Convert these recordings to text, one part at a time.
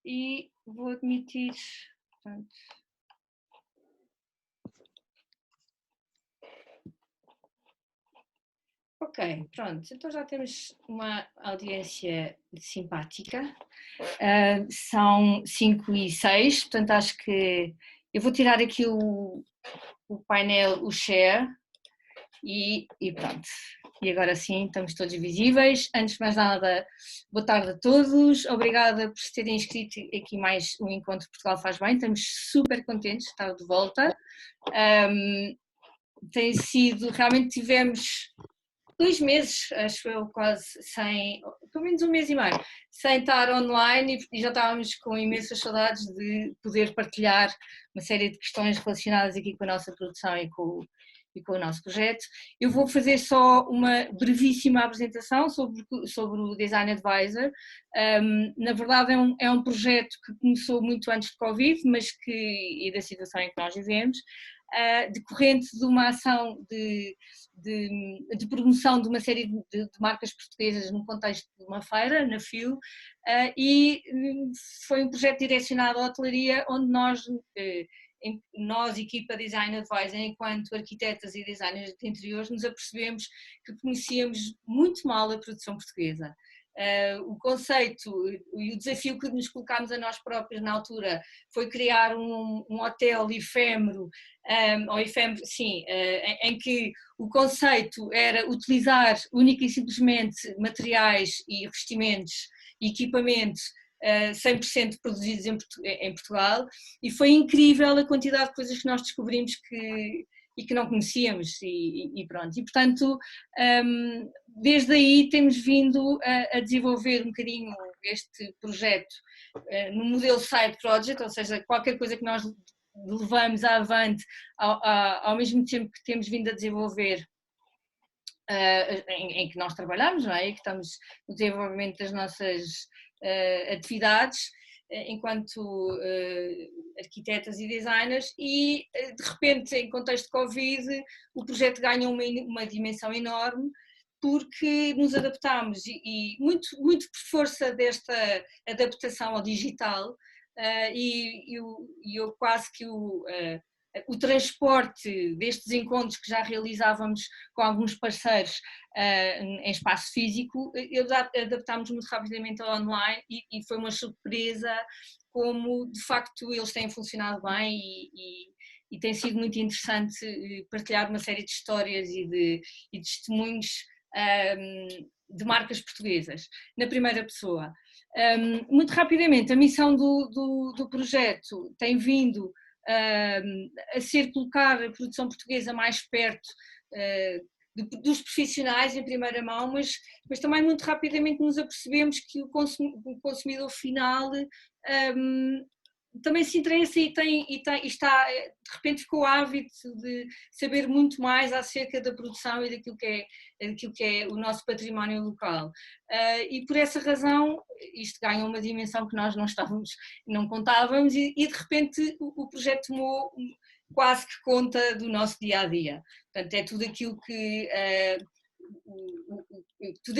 e vou admitir, portanto, ok, pronto, então já temos uma audiência simpática, são 5:06, portanto acho que eu vou tirar aqui o painel, o share, e pronto. E agora sim, estamos todos visíveis. Antes de mais nada, boa tarde a todos. Obrigada por se terem inscrito aqui mais um encontro Portugal Faz Bem. Estamos super contentes de estar de volta. Tem sido, realmente tivemos 2 meses, acho eu, quase sem, pelo menos 1 mês e meio, sem estar online e já estávamos com imensas saudades de poder partilhar uma série de questões relacionadas aqui com a nossa produção e com o nosso projeto. Eu vou fazer só uma brevíssima apresentação sobre o Design Advisor. Na verdade é um projeto que começou muito antes de Covid, mas e da situação em que nós vivemos, decorrente de uma ação de promoção de uma série de marcas portuguesas no contexto de uma feira, na FIL, e foi um projeto direcionado à hotelaria, onde nós, equipa Design Advisor, enquanto arquitetas e designers de interiores, nos apercebemos que conhecíamos muito mal a produção portuguesa. O conceito e o desafio que nos colocámos a nós próprios na altura foi criar um hotel efêmero, em que o conceito era utilizar única e simplesmente materiais e revestimentos e equipamentos 100% produzidos em Portugal, e foi incrível a quantidade de coisas que nós descobrimos e que não conhecíamos, e pronto. E portanto, desde aí temos vindo a desenvolver um bocadinho este projeto no modelo side project, ou seja, qualquer coisa que nós levamos avante ao mesmo tempo que temos vindo a desenvolver, em que nós trabalhamos, não é? E que estamos no desenvolvimento das nossas atividades enquanto arquitetas e designers, e de repente, em contexto de Covid, o projeto ganha uma dimensão enorme, porque nos adaptámos e muito, muito por força desta adaptação ao digital, e eu quase que o transporte destes encontros que já realizávamos com alguns parceiros em espaço físico, adaptámos muito rapidamente ao online, e foi uma surpresa como de facto eles têm funcionado bem, e tem sido muito interessante partilhar uma série de histórias e de testemunhos de marcas portuguesas, na primeira pessoa. Muito rapidamente, a missão do projeto tem vindo a ser colocar a produção portuguesa mais perto dos profissionais em primeira mão, mas também muito rapidamente nos apercebemos que o consumidor final também se interessa e está, de repente ficou ávido de saber muito mais acerca da produção e daquilo que é o nosso património local. E por essa razão isto ganha uma dimensão que nós não contávamos, e de repente o projeto tomou quase que conta do nosso dia-a-dia. Portanto, é tudo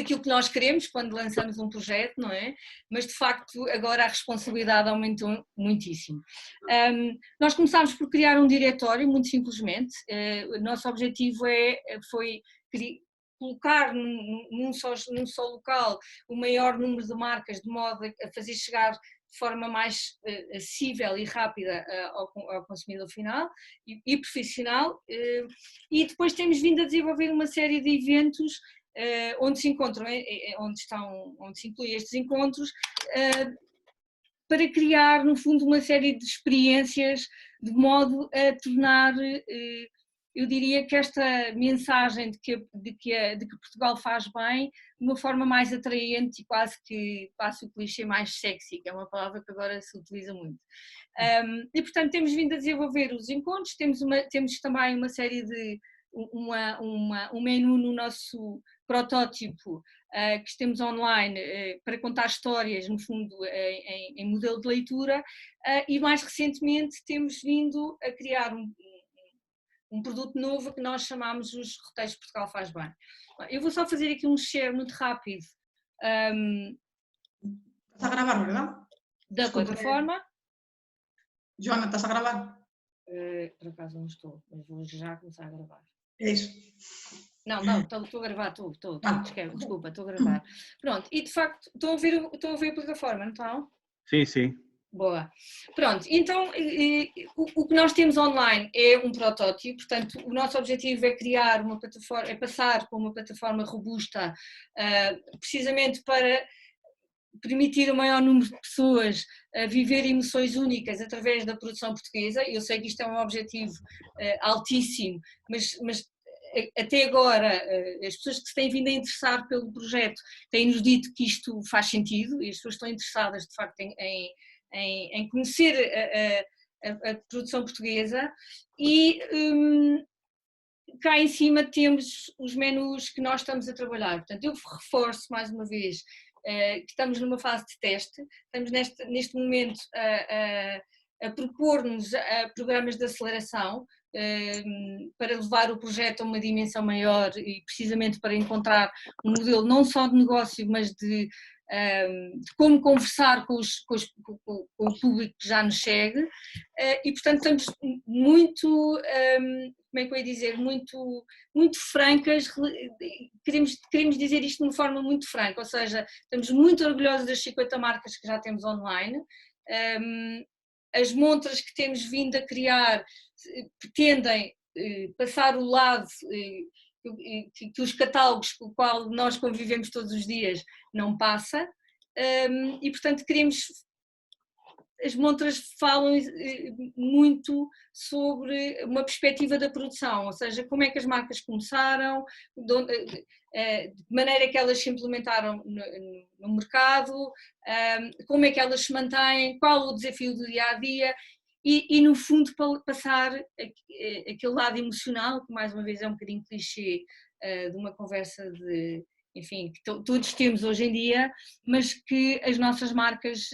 aquilo que nós queremos quando lançamos um projeto, não é? Mas de facto agora a responsabilidade aumentou muitíssimo. Nós começámos por criar um diretório, muito simplesmente. O nosso objetivo foi colocar num só local o maior número de marcas, de modo a fazer chegar de forma mais acessível e rápida ao consumidor final e profissional, e depois temos vindo a desenvolver uma série de eventos onde se encontram, onde se incluem estes encontros, para criar no fundo uma série de experiências de modo a tornar, eu diria que esta mensagem de que Portugal faz bem de uma forma mais atraente e quase que passo o clichê mais sexy, que é uma palavra que agora se utiliza muito. E portanto temos vindo a desenvolver os encontros, temos também uma série de um menu no nosso protótipo que temos online para contar histórias, no fundo, em modelo de leitura, e mais recentemente temos vindo a criar um produto novo que nós chamamos os roteiros Portugal Faz Bem. Eu vou só fazer aqui um share muito rápido. Estás a gravar, verdade? da plataforma. Joana, estás a gravar? Por acaso não estou, mas vou já começar a gravar. É isso. Não, estou a gravar, desculpa, estou a gravar. Pronto, e de facto estão a ver a plataforma, não estão? Sim, sim. Boa. Pronto, então o que nós temos online é um protótipo, portanto o nosso objetivo é criar uma plataforma, é passar por uma plataforma robusta, precisamente para permitir o maior número de pessoas viver emoções únicas através da produção portuguesa. Eu sei que isto é um objetivo altíssimo, mas até agora as pessoas que se têm vindo a interessar pelo projeto têm-nos dito que isto faz sentido e as pessoas estão interessadas de facto em conhecer a produção portuguesa e cá em cima temos os menus que nós estamos a trabalhar. Portanto, eu reforço mais uma vez que estamos numa fase de teste, estamos neste momento a propor-nos programas de aceleração para levar o projeto a uma dimensão maior e precisamente para encontrar um modelo não só de negócio, mas de como conversar com o público que já nos segue e portanto estamos muito, como é que eu ia dizer, muito francas, queremos dizer isto de uma forma muito franca, ou seja, estamos muito orgulhosos das 50 marcas que já temos online, as montras que temos vindo a criar pretendem passar o lado que os catálogos com o qual nós convivemos todos os dias não passa e portanto as montras falam muito sobre uma perspectiva da produção, ou seja, como é que as marcas começaram, de maneira que elas se implementaram no mercado, como é que elas se mantêm, qual o desafio do dia-a-dia e no fundo passar aquele lado emocional, que mais uma vez é um bocadinho clichê de uma conversa enfim, que todos temos hoje em dia, mas que as nossas marcas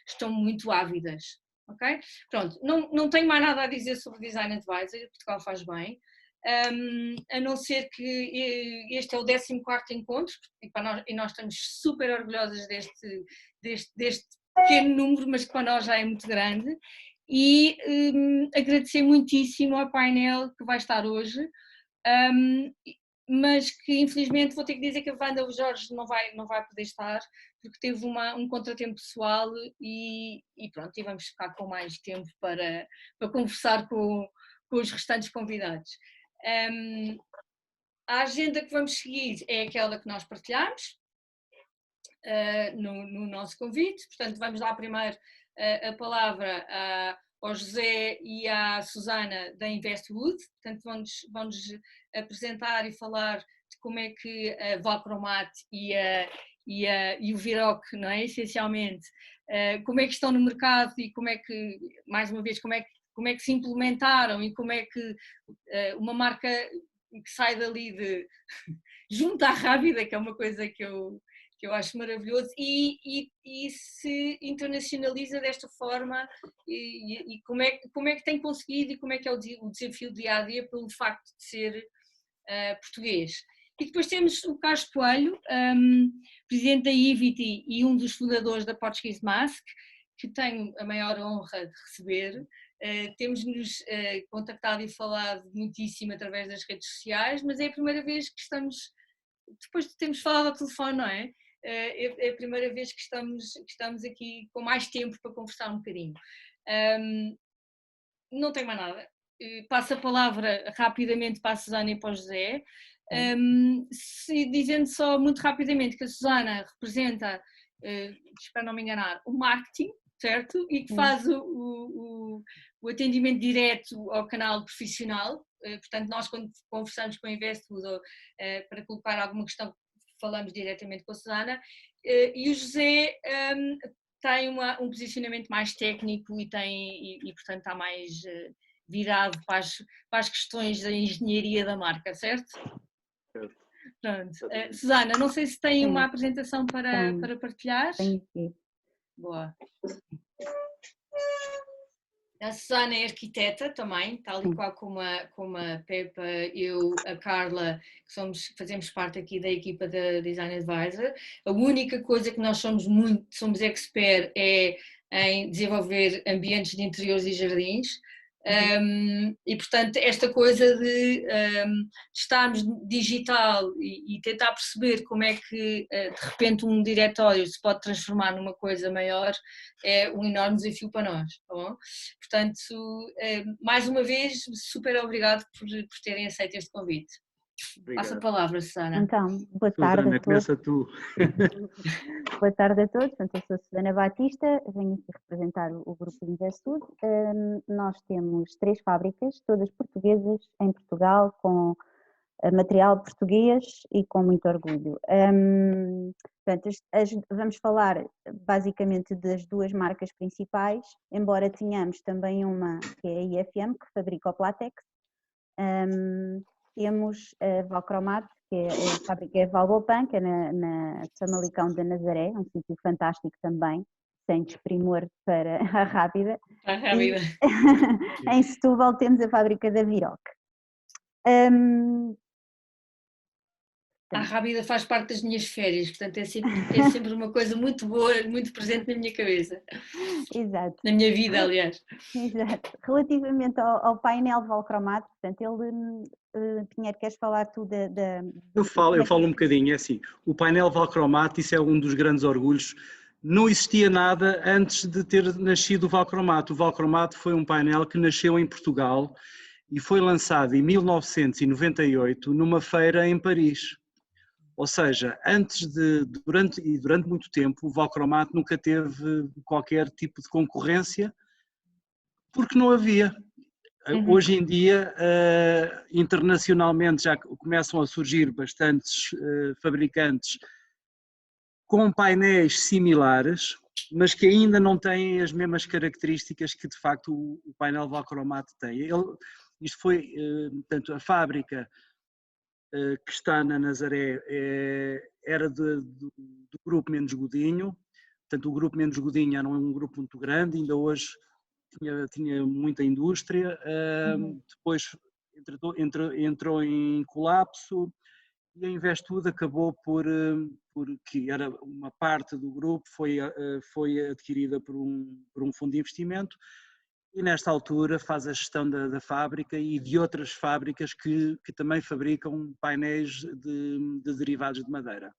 estão muito ávidas, ok? Pronto, não tenho mais nada a dizer sobre o Design Advisor, Portugal faz bem, a não ser que este é o 14º encontro, e nós estamos super orgulhosas deste pequeno número, mas que para nós já é muito grande, e agradecer muitíssimo ao painel que vai estar hoje, mas que infelizmente vou ter que dizer que a Wanda Jorge não vai poder estar porque teve um contratempo pessoal e pronto, e vamos ficar com mais tempo para conversar com os restantes convidados. A agenda que vamos seguir é aquela que nós partilhamos no nosso convite, portanto vamos dar primeiro a palavra ao José e à Susana da Investwood, portanto vão-nos apresentar e falar de como é que a Valpromat e o Viroc, não é, essencialmente, como é que estão no mercado e como é que, mais uma vez, como é que se implementaram e como é que uma marca que sai dali de junta à rápida, que é uma coisa que eu acho maravilhoso, e se internacionaliza desta forma e como é que tem conseguido e como é que é o desafio dia-a-dia pelo facto de ser português. E depois temos o Carlos Coelho, presidente da Ivity e um dos fundadores da Portuguese Mask, que tenho a maior honra de receber. Temos-nos contactado e falado muitíssimo através das redes sociais, mas é a primeira vez que estamos, depois de termos falado ao telefone, não é? É a primeira vez que estamos aqui com mais tempo para conversar um bocadinho. Não tenho mais nada. Passo a palavra rapidamente para a Susana e para o José, dizendo só muito rapidamente que a Susana representa, espero não me enganar, o marketing, certo? E que faz o atendimento direto ao canal profissional. Portanto, nós quando conversamos com a Investwood para colocar alguma questão, falamos diretamente com a Susana, e o José tem um posicionamento mais técnico e portanto está mais virado para as questões da engenharia da marca, certo? Certo. Pronto. Susana, não sei se tem uma apresentação para partilhar. Tenho aqui. Boa. A Susana é arquiteta também, tal e qual como a Pepa, eu, a Carla, que fazemos parte aqui da equipa da Design Advisor. A única coisa que nós somos expert é em desenvolver ambientes de interiores e jardins. E portanto esta coisa de estarmos digital e tentar perceber como é que de repente um diretório se pode transformar numa coisa maior é um enorme desafio para nós, tá bom? Portanto, mais uma vez, super obrigado por terem aceito este convite. Passa a Obrigado. palavra, Susana. Então, boa tarde Susana, a todos. começa tu. Boa tarde a todos. Portanto, eu sou Susana Batista, venho aqui representar o grupo Investud. Nós temos 3 fábricas, todas portuguesas, em Portugal, com material português e com muito orgulho. Portanto, vamos falar basicamente das 2 marcas principais, embora tenhamos também uma que é a IFM, que fabrica o Platex. Temos a Valcromat, que é a fábrica é Valbopan, que é na Famalicão da Nazaré, um sítio fantástico também, sem desprimor para a Rábida. A Rábida. Em Setúbal temos a fábrica da Viroc. A Rábida faz parte das minhas férias, portanto é sempre uma coisa muito boa, muito presente na minha cabeça. Exato. Na minha vida, aliás. Exato. Relativamente ao painel Valcromat, portanto, Pinheiro, queres falar tu Eu falo um bocadinho, é assim, o painel Valcromat, isso é um dos grandes orgulhos. Não existia nada antes de ter nascido o Valcromat. O Valcromat foi um painel que nasceu em Portugal e foi lançado em 1998 numa feira em Paris. Ou seja, durante muito tempo, o Valcromat nunca teve qualquer tipo de concorrência, porque não havia. Hoje em dia, internacionalmente, já começam a surgir bastantes fabricantes com painéis similares, mas que ainda não têm as mesmas características que, de facto, o painel Valcromat tem. Isto foi, portanto, a fábrica que está na Nazaré era do grupo Mendes Godinho, portanto o grupo Mendes Godinho era um grupo muito grande, ainda hoje tinha muita indústria, depois entrou em colapso e a Investud acabou porque era uma parte do grupo, foi adquirida por um fundo de investimento. E nesta altura faz a gestão da fábrica e de outras fábricas que também fabricam painéis de derivados de madeira.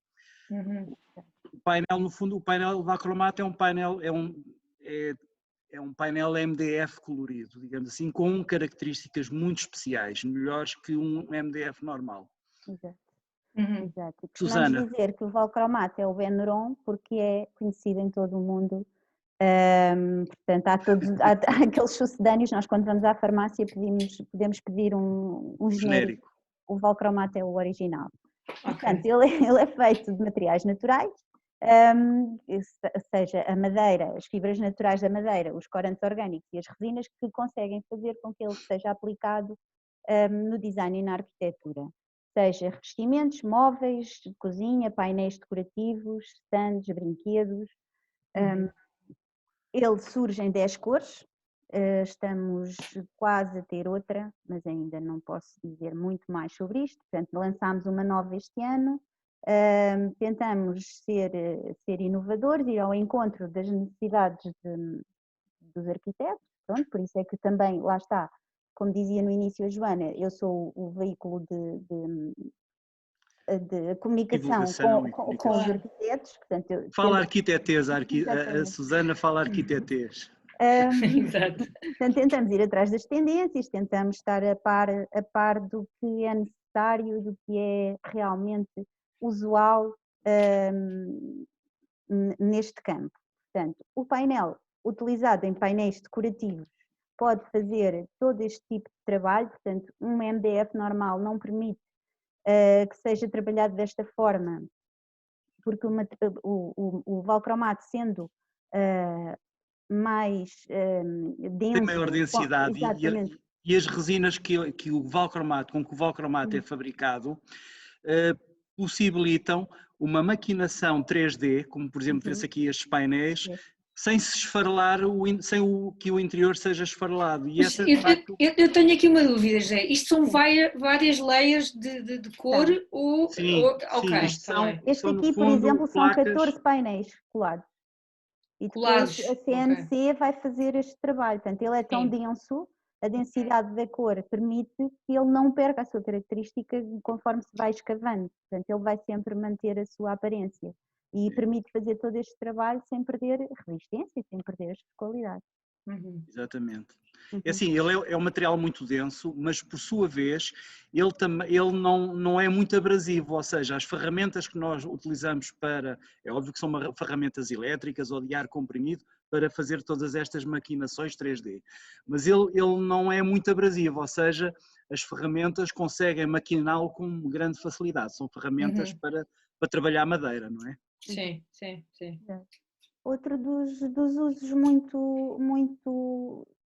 O painel, no fundo, o painel Valcromat é um painel, é um painel MDF colorido, digamos assim, com características muito especiais, melhores que um MDF normal. Exato. Exato. Susana. Costumamos dizer que o Valcromat é o Benuron porque é conhecido em todo o mundo. Portanto, há aqueles sucedâneos, nós quando vamos à farmácia podemos pedir um genérico. O Valcromat é o original. Okay. Portanto, ele é feito de materiais naturais, seja a madeira, as fibras naturais da madeira, os corantes orgânicos e as resinas que conseguem fazer com que ele seja aplicado no design e na arquitetura. Seja revestimentos, móveis, de cozinha, painéis decorativos, stands, brinquedos. Ele surge em 10 cores, estamos quase a ter outra, mas ainda não posso dizer muito mais sobre isto. Portanto, lançámos uma nova este ano, tentamos ser inovadores, ir ao encontro das necessidades dos arquitetos, pronto, por isso é que também, lá está, como dizia no início a Joana, eu sou o veículo de comunicação com os arquitetos. Portanto, fala arquitetês, a Susana fala arquitetês. Portanto, tentamos ir atrás das tendências, tentamos estar a par do que é necessário, do que é realmente usual neste campo. Portanto, o painel utilizado em painéis decorativos pode fazer todo este tipo de trabalho, portanto, um MDF normal não permite que seja trabalhado desta forma, porque o Valcromat sendo mais denso... Tem maior densidade e as resinas que o Valcromat, com que o Valcromat é fabricado, possibilitam uma maquinação 3D, como por exemplo vê-se aqui estes painéis, sem se esfarelar, sem que o interior seja esfarelado. E eu tenho aqui uma dúvida, José. Isto são várias layers de cor? Ou, sim, ok. Sim, este aqui, por exemplo, são 14 painéis colados. E Colados, depois a CNC vai fazer este trabalho. Portanto, ele é tão Sim. denso, a densidade da cor permite que ele não perca a sua característica conforme se vai escavando. Portanto, ele vai sempre manter a sua aparência e permite fazer todo este trabalho sem perder resistência, sem perder as suas qualidades. Exatamente. É assim, ele é um material muito denso, mas por sua vez ele não é muito abrasivo, ou seja, as ferramentas que nós utilizamos é óbvio que são ferramentas elétricas ou de ar comprimido para fazer todas estas maquinações 3D, mas ele não é muito abrasivo, ou seja, as ferramentas conseguem maquiná-lo com grande facilidade, são ferramentas para trabalhar madeira, não é? Sim, sim, sim. Outro dos usos muito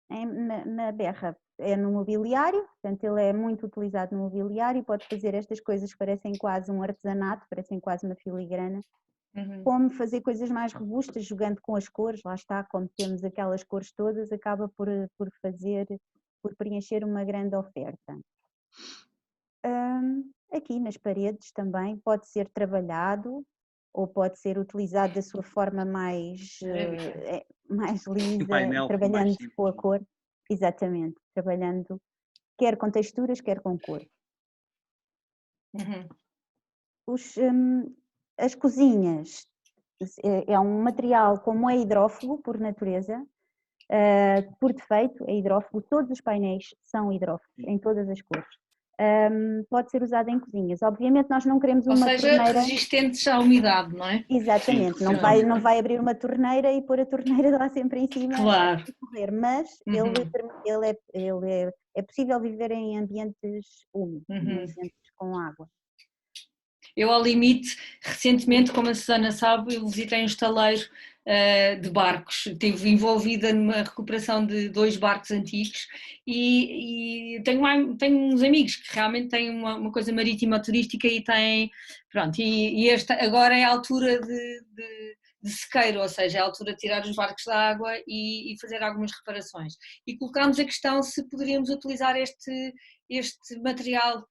na berra é no mobiliário, portanto ele é muito utilizado no mobiliário, pode fazer estas coisas que parecem quase um artesanato, parecem quase uma filigrana, como fazer coisas mais robustas, jogando com as cores, lá está, como temos aquelas cores todas, acaba por preencher uma grande oferta. Aqui nas paredes também pode ser trabalhado, ou pode ser utilizado da sua forma mais lisa, painel, trabalhando mais com a cor, exatamente, trabalhando quer com texturas, quer com cor. As cozinhas é um material como é hidrófugo por natureza, por defeito é hidrófugo, todos os painéis são hidrófugos, em todas as cores. Pode ser usado em cozinhas. Obviamente nós não queremos uma torneira... Ou seja, resistentes à umidade, não é? Exatamente, Sim, não vai abrir uma torneira e pôr a torneira lá sempre em cima Claro. e correr, mas é possível viver em ambientes úmidos, em ambientes com água. Eu, ao limite, recentemente, como a Susana sabe, eu visitei um estaleiro de barcos. Estive envolvida numa recuperação de 2 barcos antigos e tenho uns amigos que realmente têm uma coisa marítima turística e têm, pronto, e esta agora é a altura de sequeiro, ou seja, é a altura de tirar os barcos da água e fazer algumas reparações. E colocámos a questão se poderíamos utilizar este material.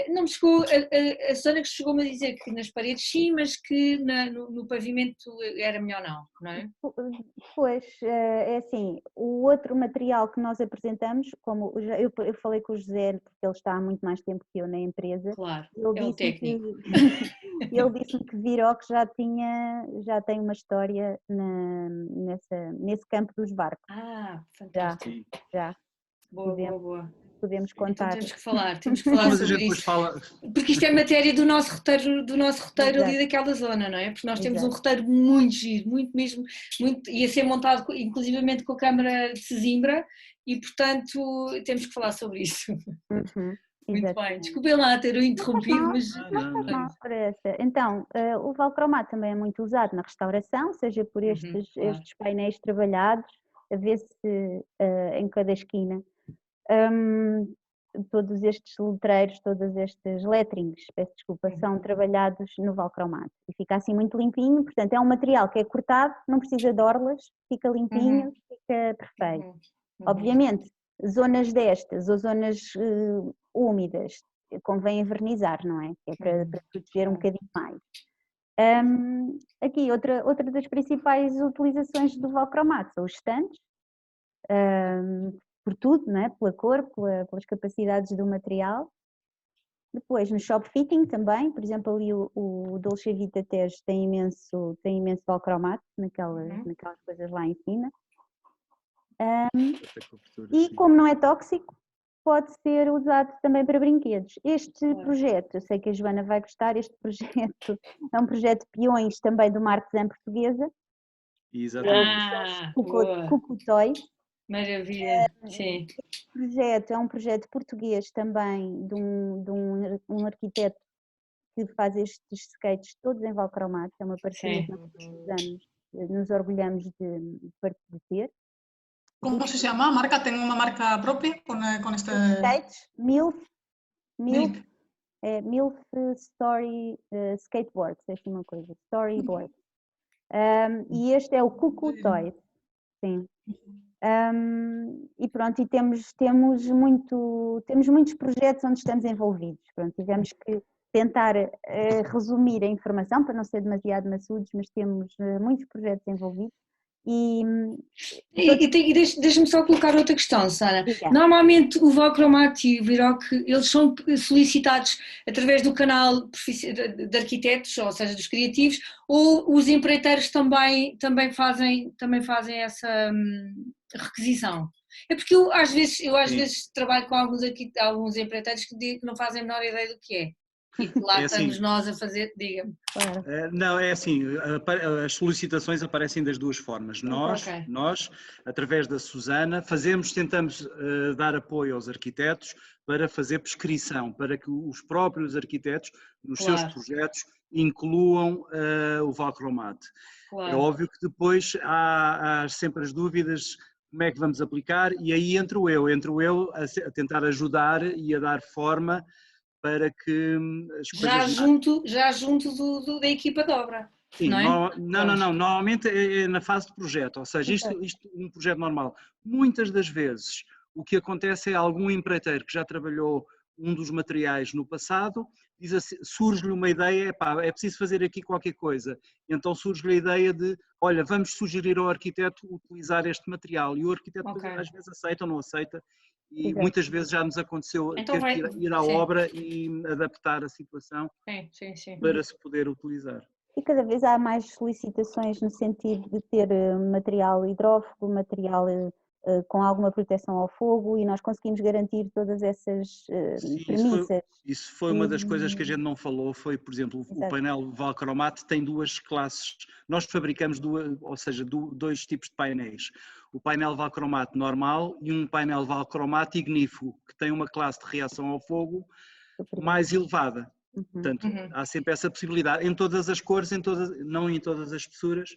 Não me chegou, a Susana chegou-me a dizer que nas paredes sim, mas que no pavimento era melhor não é? Pois, é assim, o outro material que nós apresentamos, como eu falei com o José, porque ele está há muito mais tempo que eu na empresa, Claro, ele é o técnico. ele disse-me que Viroque já tem uma história nesse campo dos barcos. Fantástico. Já. Boa. Podemos Então contar. temos que falar Mas a gente sobre depois isso. fala. Porque isto é matéria do nosso roteiro ali daquela zona, não é? Porque nós temos um roteiro muito giro, muito mesmo, muito, ia ser montado inclusivamente com a Câmara de Sesimbra e, portanto, temos que falar sobre isso. Muito bem. Desculpem lá ter o interrompido, mas... Não, por essa. Então, o valcromato também é muito usado na restauração, seja por estes painéis trabalhados, a ver-se em cada esquina. Todos estes letreiros, todos estes letterings, peço desculpa, são trabalhados no valcromato e fica assim muito limpinho, portanto é um material que é cortado, não precisa de orlas, fica limpinho, fica perfeito. Obviamente, zonas destas ou zonas úmidas, convém envernizar, não é? Que é para proteger um bocadinho mais. Aqui, outra das principais utilizações do valcromato são os estantes, por tudo, não é? Pela cor, pelas capacidades do material. Depois no shop fitting também, por exemplo ali o Dolce Vita Tej tem imenso valcromato naquelas coisas lá em cima. E como não é tóxico, pode ser usado também para brinquedos. Este projeto, eu sei que a Joana vai gostar, este projeto é um projeto de peões também de uma artesã portuguesa. Exatamente. Cuckoo Toy. Maravilha, sim. Este projeto é um projeto português também de um arquiteto que faz estes skates todos em valcromato, é uma parceria que nós anos nos orgulhamos de ter. ¿Cómo se llama? ¿Marca? ¿Tengo una marca propia con este...? Skates, MILF Story Skateboard, é assim uma coisa, Storyboard. E este é o Cuckoo Toy, sim. E pronto, e temos muitos projetos onde estamos envolvidos. Pronto, tivemos que tentar resumir a informação para não ser demasiado maçudos, mas temos muitos projetos envolvidos E deixa-me só colocar outra questão, Sara. Diga. Normalmente o Valcromat e o Viroc, eles são solicitados através do canal de arquitetos, ou seja, dos criativos, ou os empreiteiros também fazem essa requisição? É porque eu às vezes trabalho com alguns empreiteiros que não fazem a menor ideia do que é. E lá estamos nós a fazer, diga-me. Não, é assim, as solicitações aparecem das duas formas. Nós, através da Susana, tentamos dar apoio aos arquitetos para fazer prescrição, para que os próprios arquitetos, nos seus projetos, incluam o Valcromat. É óbvio que depois há sempre as dúvidas, como é que vamos aplicar, e aí entro eu a tentar ajudar e a dar forma para que as coisas... Já junto da equipa de obra, Sim, não é? Não, normalmente é na fase de projeto, ou seja, isto um projeto normal. Muitas das vezes o que acontece é algum empreiteiro que já trabalhou um dos materiais no passado, diz assim, surge-lhe uma ideia, é preciso fazer aqui qualquer coisa, então surge-lhe a ideia de, olha, vamos sugerir ao arquiteto utilizar este material, e o arquiteto às vezes aceita ou não aceita, e muitas vezes já nos aconteceu ter que ir à obra e adaptar a situação para se poder utilizar. E cada vez há mais solicitações no sentido de ter material hidrófugo, material com alguma proteção ao fogo, e nós conseguimos garantir todas essas premissas. Isso foi uma das coisas que a gente não falou, foi, por exemplo, o painel Valcromat tem duas classes. Nós fabricamos dois tipos de painéis. O painel Valcromat normal e um painel Valcromat ignífugo, que tem uma classe de reação ao fogo mais elevada. Portanto, há sempre essa possibilidade, em todas as cores, não em todas as espessuras.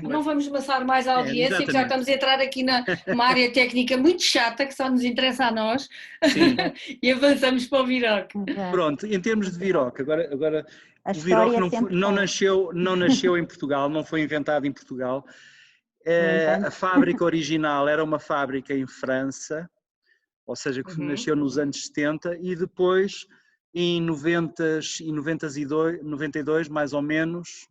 Não vamos amassar mais a audiência, porque já estamos a entrar aqui numa área técnica muito chata, que só nos interessa a nós, e avançamos para o Viroc. Pronto, em termos de Viroc, agora o Viroc não nasceu em Portugal, não foi inventado em Portugal. A fábrica original era uma fábrica em França, ou seja, que nasceu nos anos 70, e depois, em 92, mais ou menos,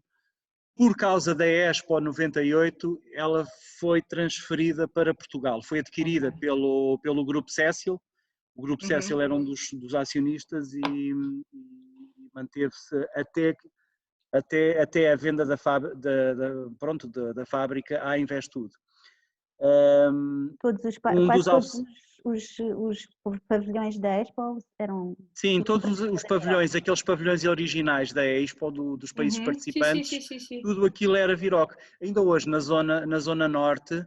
por causa da Expo 98, ela foi transferida para Portugal, foi adquirida pelo Grupo Cécil. O Grupo Cécil era um dos acionistas e manteve-se até a venda da fábrica à Investud. Os pavilhões da Expo eram... Sim, todos os pavilhões, aqueles pavilhões originais da Expo, dos países participantes, tudo aquilo era Viroc. Ainda hoje, na zona norte,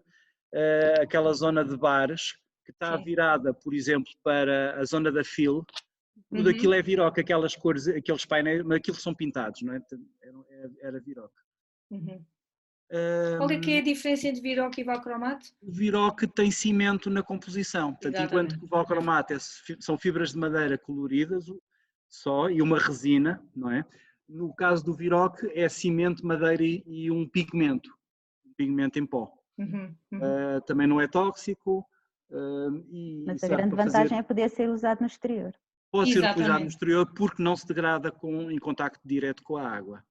aquela zona de bares, que está virada, por exemplo, para a zona da FIL, tudo aquilo é Viroc, aquelas cores, aqueles painéis, mas aquilo são pintados, não é? Era Viroc. Qual é que é a diferença entre Viroc e Valcromat? O Viroc tem cimento na composição, portanto, enquanto que o Valcromat são fibras de madeira coloridas só e uma resina, não é? No caso do Viroc é cimento, madeira e um pigmento em pó. Também não é tóxico. Mas a grande vantagem é poder ser usado no exterior. Pode ser utilizado no exterior porque não se degrada em contacto direto com a água.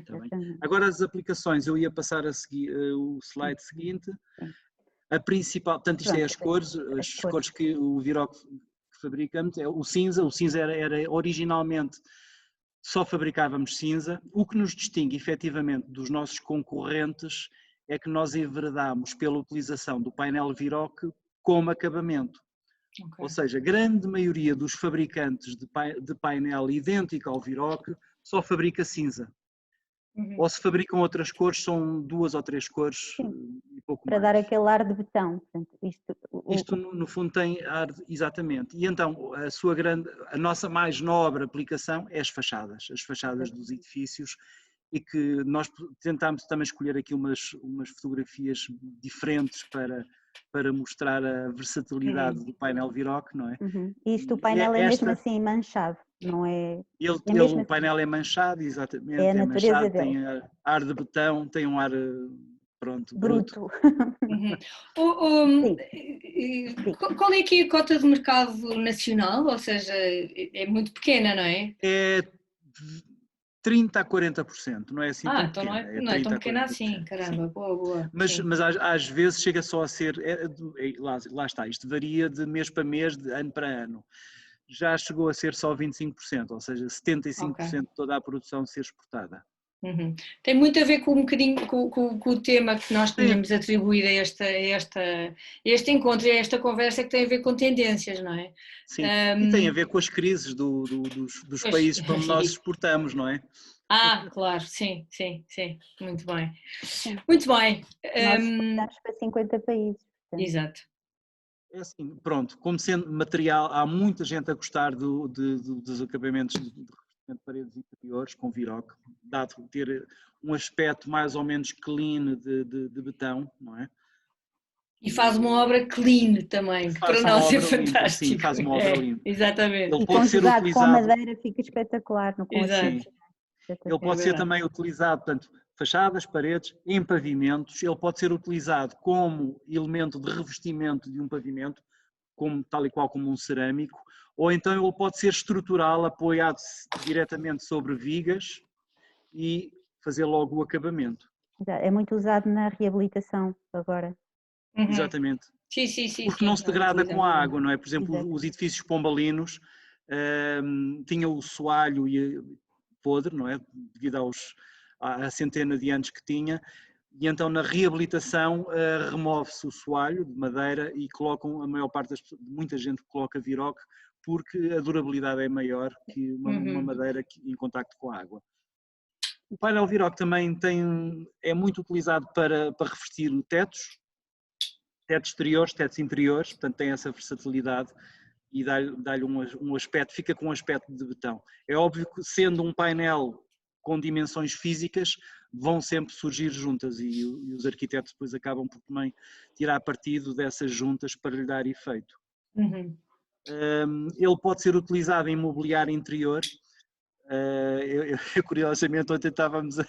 Tá bem? Agora as aplicações, eu ia passar a seguir o slide seguinte. A principal, portanto isto é as cores que o Viroc fabricamos, é o cinza era originalmente só fabricávamos cinza. O que nos distingue efetivamente dos nossos concorrentes é que nós enveredámos pela utilização do painel Viroc como acabamento. Ou seja, a grande maioria dos fabricantes de painel idêntico ao Viroc só fabrica cinza. Ou se fabricam outras cores, são 2 ou 3 cores e pouco mais. Para dar aquele ar de betão. Isto no fundo tem ar, exatamente. E então a nossa mais nobre aplicação é as fachadas dos edifícios, e que nós tentámos também escolher aqui umas fotografias diferentes para mostrar a versatilidade do painel Viroc, não é? O painel é mesmo assim manchado, não é? O painel é manchado, exatamente, é manchado, tem ar de betão, tem um ar bruto. Qual é que é a cota de mercado nacional? Ou seja, é muito pequena, não é? 30% a 40%, não é assim tão Então pequena, não é tão 30% a pequena 40%. assim, caramba, boa. Mas, Sim. mas às vezes chega só a ser, lá está, isto varia de mês para mês, de ano para ano. Já chegou a ser só 25%, ou seja, 75% de toda a produção ser exportada. Uhum. Tem muito a ver com um bocadinho com o tema que nós tínhamos atribuído a este encontro e a esta conversa, que tem a ver com tendências, não é? Sim, e tem a ver com as crises dos países para onde nós exportamos, não é? Claro, sim, muito bem. Sim. Muito bem. Nós exportamos para 50 países. Portanto. Exato. É assim, pronto, como sendo material, há muita gente a gostar dos acabamentos de revestimento de paredes interiores com Viroc, dado ter um aspecto mais ou menos clean de betão, não é? E faz uma obra clean também, que para nós é fantástico. Sim, faz uma obra limpa. Exatamente. Ele E pode ser conjugado com a utilizado, madeira fica espetacular no Exato. sim. Ele pode ser também utilizado, portanto, fachadas, paredes, em pavimentos. Ele pode ser utilizado como elemento de revestimento de um pavimento, tal e qual como um cerâmico, ou então ele pode ser estrutural, apoiado-se diretamente sobre vigas e fazer logo o acabamento. É muito usado na reabilitação agora. Uhum. Exatamente. Sim. Porque não se degrada com a água, não é? Por exemplo, Exato. os edifícios pombalinos tinham o soalho podre, não é? Devido à centena de anos que tinha. E então na reabilitação remove-se o soalho de madeira e colocam, a maior parte muita gente coloca Viroc, porque a durabilidade é maior que uma madeira em contacto com a água. O painel Viroc também é muito utilizado para revestir tetos exteriores, tetos interiores, portanto tem essa versatilidade e dá-lhe um aspecto, fica com um aspecto de betão. É óbvio que sendo um painel com dimensões físicas, vão sempre surgir juntas e os arquitetos depois acabam por também tirar partido dessas juntas para lhe dar efeito. Ele pode ser utilizado em mobiliário interior. Curiosamente ontem estávamos a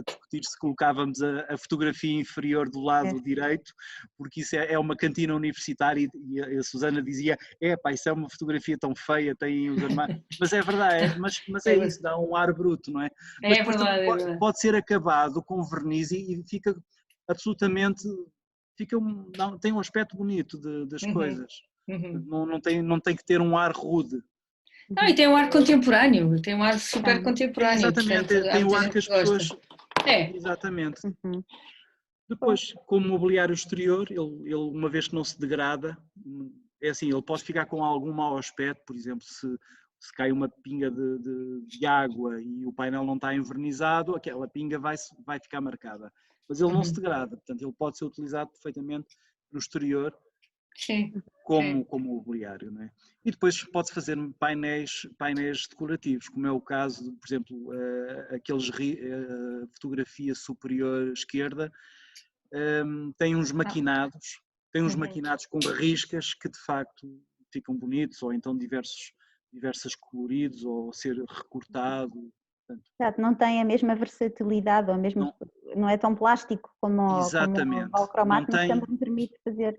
discutir se colocávamos a fotografia inferior do lado direito, porque isso é uma cantina universitária e a Susana dizia, isso é uma fotografia tão feia, tem os armários, mas é verdade, mas é isso, dá um ar bruto, não é? Mas depois verdade. Pode ser acabado com verniz e fica absolutamente, tem um aspecto bonito das coisas, não tem que ter um ar rude. E tem um ar contemporâneo, tem um ar super contemporâneo. Exatamente, portanto, tem o ar que as pessoas... Exatamente. Depois, como mobiliário exterior, ele uma vez que não se degrada, é assim, ele pode ficar com algum mau aspecto, por exemplo, se cai uma pinga de água e o painel não está envernizado, aquela pinga vai ficar marcada. Mas ele não se degrada, portanto ele pode ser utilizado perfeitamente no exterior. Sim. Como mobiliário, não é? E depois pode-se fazer painéis decorativos, como é o caso de, por exemplo, aqueles fotografia superior esquerda, tem uns maquinados, com riscas que de facto ficam bonitos, ou então diversos coloridos, ou ser recortado. Exato, não tem a mesma versatilidade, ou mesmo não é tão plástico como o valcromato, mas também permite fazer.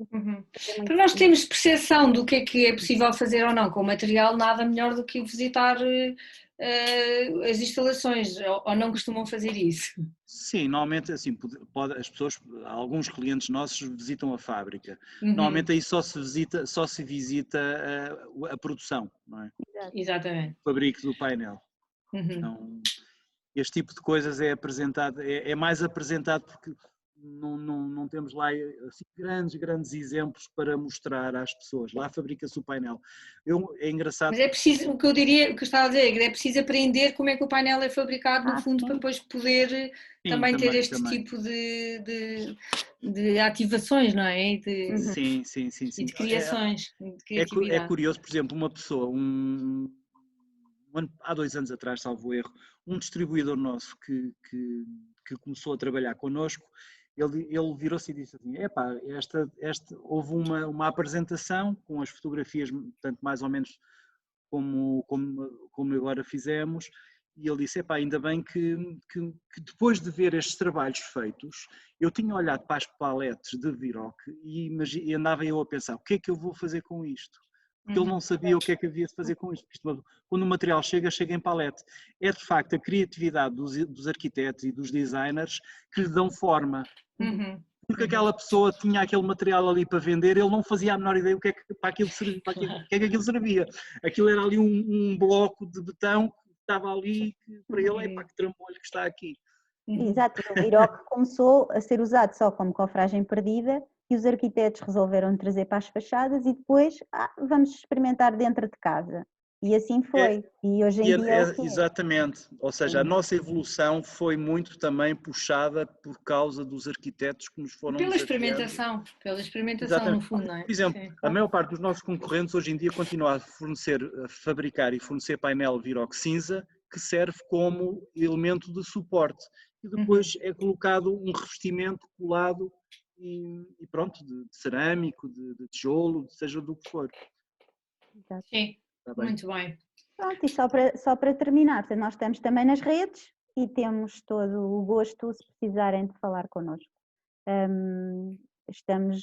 Para nós termos percepção do que é possível fazer ou não com o material, nada melhor do que visitar as instalações, ou não costumam fazer isso? Sim, normalmente assim, as pessoas, alguns clientes nossos visitam a fábrica. Normalmente aí só se visita a produção, não é? Exatamente. O fabrico do painel. Então, este tipo de coisas é apresentado, é mais apresentado porque não temos lá assim, grandes exemplos para mostrar às pessoas. Lá fabrica-se o painel. É engraçado. Mas é preciso, o que eu estava a dizer, é preciso aprender como é que o painel é fabricado, no fundo, para depois poder também ter este tipo de ativações, não é? Sim. E de criações, de criatividade. É curioso, por exemplo, uma pessoa, há 2 anos atrás, salvo erro, um distribuidor nosso que começou a trabalhar connosco, ele virou-se e disse assim, houve uma apresentação com as fotografias, portanto, mais ou menos como agora fizemos, e ele disse, ainda bem que depois de ver estes trabalhos feitos, eu tinha olhado para as paletes de Viroc e andava eu a pensar, o que é que eu vou fazer com isto? porque ele não sabia o que é que havia de fazer com isto. Quando o material chega em palete. É de facto a criatividade dos arquitetos e dos designers que lhe dão forma. Porque aquela pessoa tinha aquele material ali para vender, ele não fazia a menor ideia o que é que, para aquilo servia, para aquilo, o que é que aquilo servia. Aquilo era ali um bloco de betão que estava ali, que para ele é pá, que trambolho que está aqui. Exato, o Viroque começou a ser usado só como cofragem perdida e os arquitetos resolveram trazer para as fachadas e depois vamos experimentar dentro de casa. E assim foi. E hoje em dia é o que é. Exatamente. Ou seja, a nossa evolução foi muito também puxada por causa dos arquitetos que nos foram Pela desafiando. experimentação no fundo, não é? Por exemplo, a maior parte dos nossos concorrentes hoje em dia continua a fabricar e fornecer painel Viroque cinza que serve como elemento de suporte. E depois é colocado um revestimento colado e pronto, de cerâmico, de tijolo, seja do que for. Exato. Sim, muito bem. Pronto, e só para terminar, nós estamos também nas redes e temos todo o gosto se precisarem de falar connosco. Estamos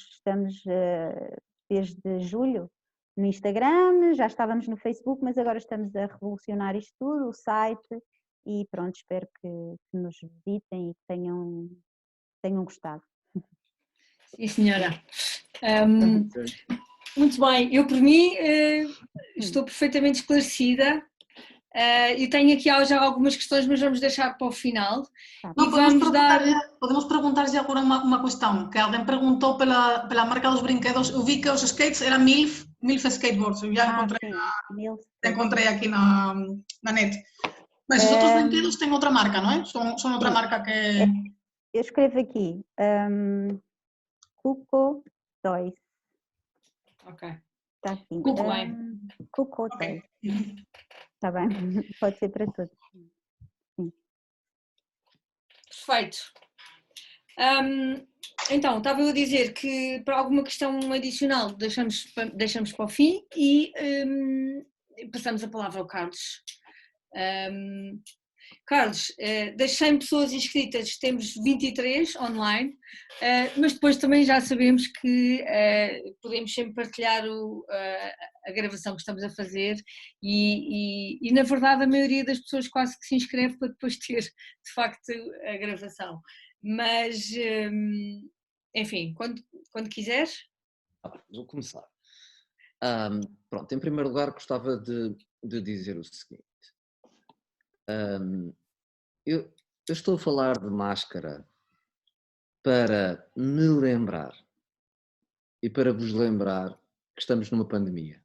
desde julho no Instagram, já estávamos no Facebook, mas agora estamos a revolucionar isto tudo, o site, e pronto, espero que nos visitem e que tenham gostado. Sim, senhora. Muito bem, eu por mim estou perfeitamente esclarecida. Eu tenho aqui já algumas questões, mas vamos deixar para o final. Não, podemos perguntar-lhe agora uma questão, que alguém perguntou pela marca dos brinquedos. Eu vi que os skates eram MILF Skateboards, eu já encontrei aqui na net. Mas os outros brinquedos têm outra marca, não é? São outra marca que... Eu escrevo aqui, Cuco Toys. Ok. Está aqui. Cuco Toys. Está bem, pode ser para todos. Sim. Perfeito. Então, estava eu a dizer que para alguma questão adicional deixamos para o fim e passamos a palavra ao Carlos. Carlos, das 100 pessoas inscritas temos 23 online, mas depois também já sabemos que podemos sempre partilhar a gravação que estamos a fazer e na verdade a maioria das pessoas quase que se inscreve para depois ter de facto a gravação. Mas, enfim, quando quiseres. Vou começar. Pronto, em primeiro lugar gostava de dizer o seguinte. Eu estou a falar de máscara para me lembrar e para vos lembrar que estamos numa pandemia.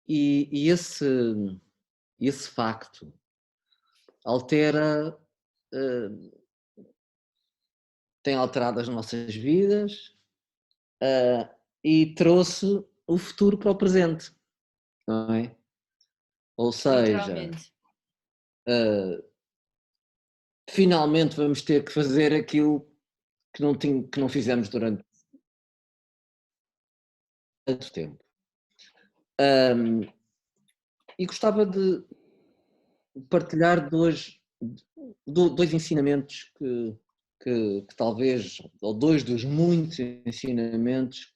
E esse facto tem alterado as nossas vidas e trouxe o futuro para o presente, não é? Ou seja, finalmente vamos ter que fazer aquilo que não fizemos durante tanto tempo. E gostava de partilhar dois ensinamentos que talvez, ou dois dos muitos ensinamentos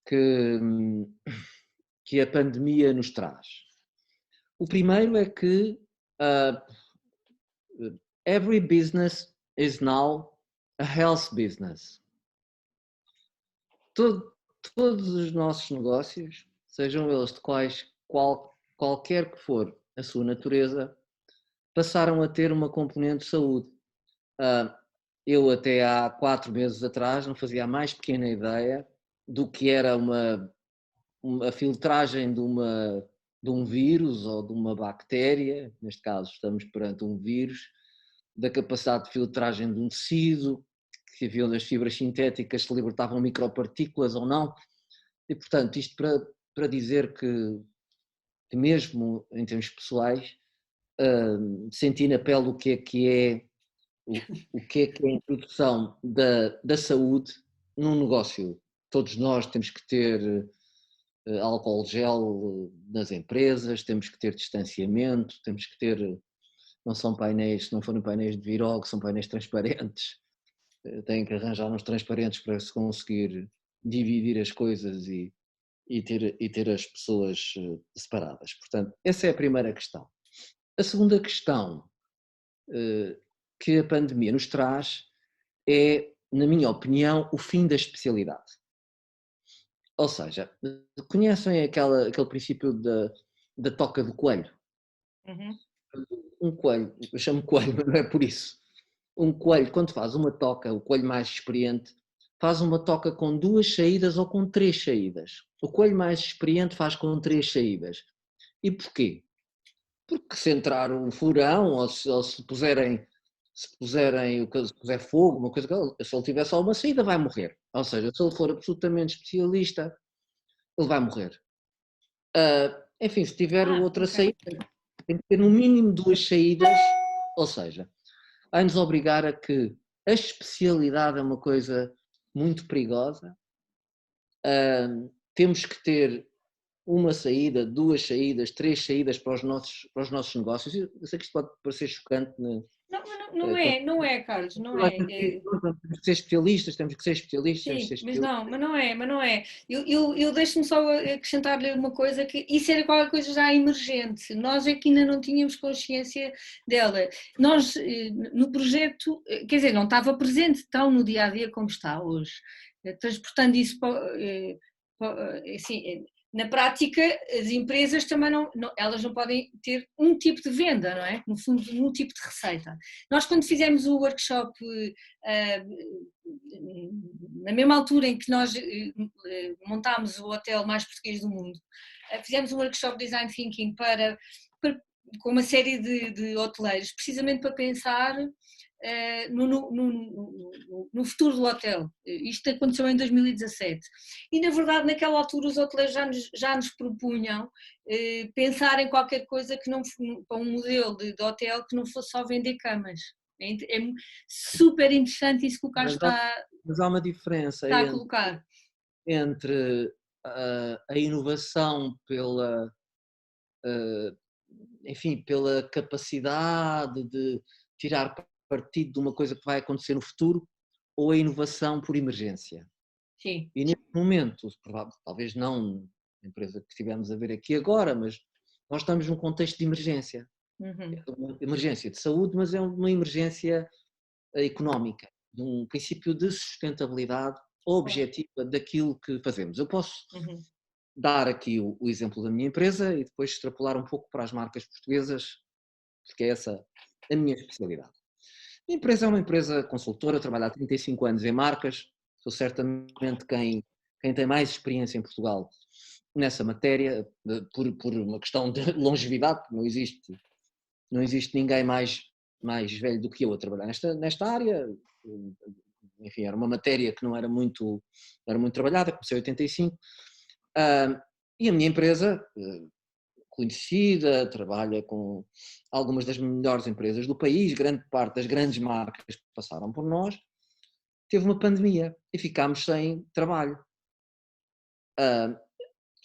que a pandemia nos traz. O primeiro é que every business is now a health business. Todos os nossos negócios, sejam eles de qualquer que for a sua natureza, passaram a ter uma componente de saúde. Eu até há 4 meses atrás não fazia a mais pequena ideia do que era a filtragem de um vírus ou de uma bactéria, neste caso estamos perante um vírus, da capacidade de filtragem de um tecido, que havia das fibras sintéticas se libertavam micropartículas ou não. E, portanto, isto para dizer que mesmo em termos pessoais, senti na pele o que é a introdução da saúde num negócio. Todos nós temos que ter álcool gel nas empresas, temos que ter distanciamento, temos que ter, não são painéis, se não forem painéis de Viroque, são painéis transparentes, têm que arranjar uns transparentes para se conseguir dividir as coisas e ter as pessoas separadas. Portanto, essa é a primeira questão. A segunda questão que a pandemia nos traz é, na minha opinião, o fim da especialidade. Ou seja, conhecem aquele princípio da toca do coelho? Uhum. Um coelho, eu chamo coelho, mas não é por isso. Um coelho, quando faz uma toca, o coelho mais experiente, faz uma toca com 2 saídas ou com 3 saídas. O coelho mais experiente faz com 3 saídas. E porquê? Porque se entrar um furão ou se puser fogo, uma coisa, se ele tiver só uma saída, vai morrer. Ou seja, se ele for absolutamente especialista, ele vai morrer. Enfim, se tiver outra saída, tem que ter no mínimo 2 saídas, ou seja, vai-nos obrigar a que a especialidade é uma coisa muito perigosa. Temos que ter uma saída, 2 saídas, 3 saídas para os nossos negócios. Eu sei que isto pode parecer chocante. Não é, Carlos, não é. Temos que ser especialistas, temos que ser especialistas. Sim, mas não é. Eu deixo-me só acrescentar-lhe uma coisa, que isso era qualquer coisa já emergente. Nós aqui ainda não tínhamos consciência dela. Nós, no projeto, quer dizer, não estava presente tão no dia-a-dia como está hoje. Transportando isso assim, na prática, as empresas também elas não podem ter um tipo de venda, não é? No fundo, um tipo de receita. Nós, quando fizemos o workshop, na mesma altura em que nós montámos o hotel mais português do mundo, fizemos um workshop de Design Thinking com uma série de hoteleiros, precisamente para pensar no futuro do hotel. Isto aconteceu em 2017 e, na verdade, naquela altura os hoteleiros já nos propunham pensar em qualquer coisa que não, para um modelo de hotel que não fosse só vender camas. É super interessante isso que o Carlos mas há uma diferença está a colocar entre a inovação pela capacidade de tirar partido de uma coisa que vai acontecer no futuro, ou a inovação por emergência. Sim. E neste momento, talvez não a empresa que estivemos a ver aqui agora, mas nós estamos num contexto de emergência. É uma emergência de saúde, mas é uma emergência económica, de um princípio de sustentabilidade objetiva daquilo que fazemos. Eu posso dar aqui o exemplo da minha empresa e depois extrapolar um pouco para as marcas portuguesas, porque é essa a minha especialidade. A empresa é uma empresa consultora, trabalho há 35 anos em marcas, sou certamente quem tem mais experiência em Portugal nessa matéria, por uma questão de longevidade, porque não existe ninguém mais velho do que eu a trabalhar nesta área. Enfim, era uma matéria que não era muito trabalhada, comecei em 85, e a minha empresa, conhecida, trabalha com algumas das melhores empresas do país, grande parte das grandes marcas que passaram por nós, teve uma pandemia e ficámos sem trabalho.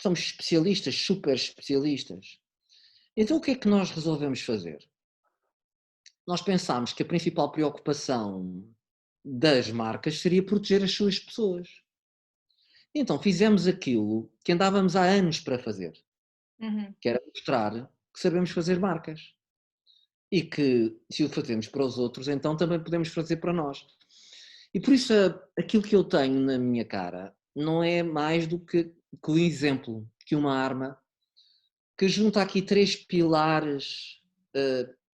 Somos especialistas, super especialistas. Então o que é que nós resolvemos fazer? Nós pensámos que a principal preocupação das marcas seria proteger as suas pessoas. Então fizemos aquilo que andávamos há anos para fazer, que era mostrar que sabemos fazer marcas e que, se o fazemos para os outros, então também podemos fazer para nós. E por isso aquilo que eu tenho na minha cara não é mais do que o exemplo, que uma arma que junta aqui 3 pilares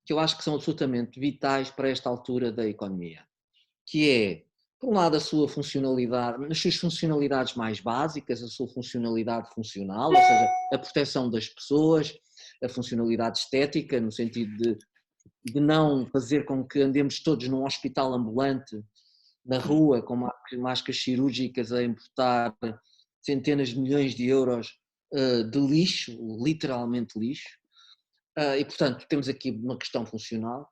que eu acho que são absolutamente vitais para esta altura da economia, que é, por um lado, a sua funcionalidade, nas suas funcionalidades mais básicas, a sua funcionalidade funcional, ou seja, a proteção das pessoas, a funcionalidade estética, no sentido de não fazer com que andemos todos num hospital ambulante, na rua, com máscaras cirúrgicas a importar centenas de milhões de euros de lixo, literalmente lixo. E, portanto, temos aqui uma questão funcional.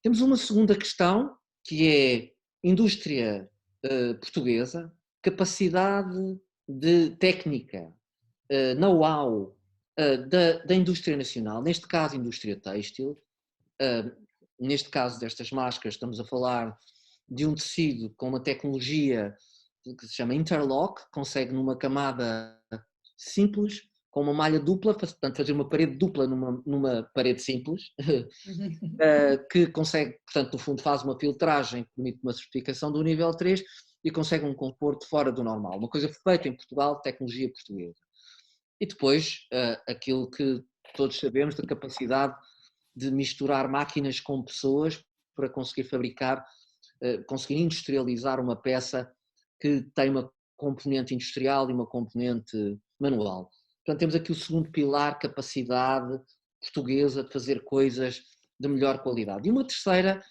Temos uma segunda questão, que é indústria portuguesa, capacidade de técnica, know-how da indústria nacional, neste caso indústria têxtil, neste caso destas máscaras estamos a falar de um tecido com uma tecnologia que se chama interlock, consegue numa camada simples, com uma malha dupla, portanto fazer uma parede dupla numa parede simples, que consegue, portanto, no fundo faz uma filtragem que permite uma certificação do nível 3 e consegue um conforto fora do normal. Uma coisa feita em Portugal, tecnologia portuguesa. E depois, aquilo que todos sabemos da capacidade de misturar máquinas com pessoas para conseguir fabricar, conseguir industrializar uma peça que tem uma componente industrial e uma componente manual. Portanto, temos aqui o segundo pilar, capacidade portuguesa de fazer coisas de melhor qualidade. E uma terceira,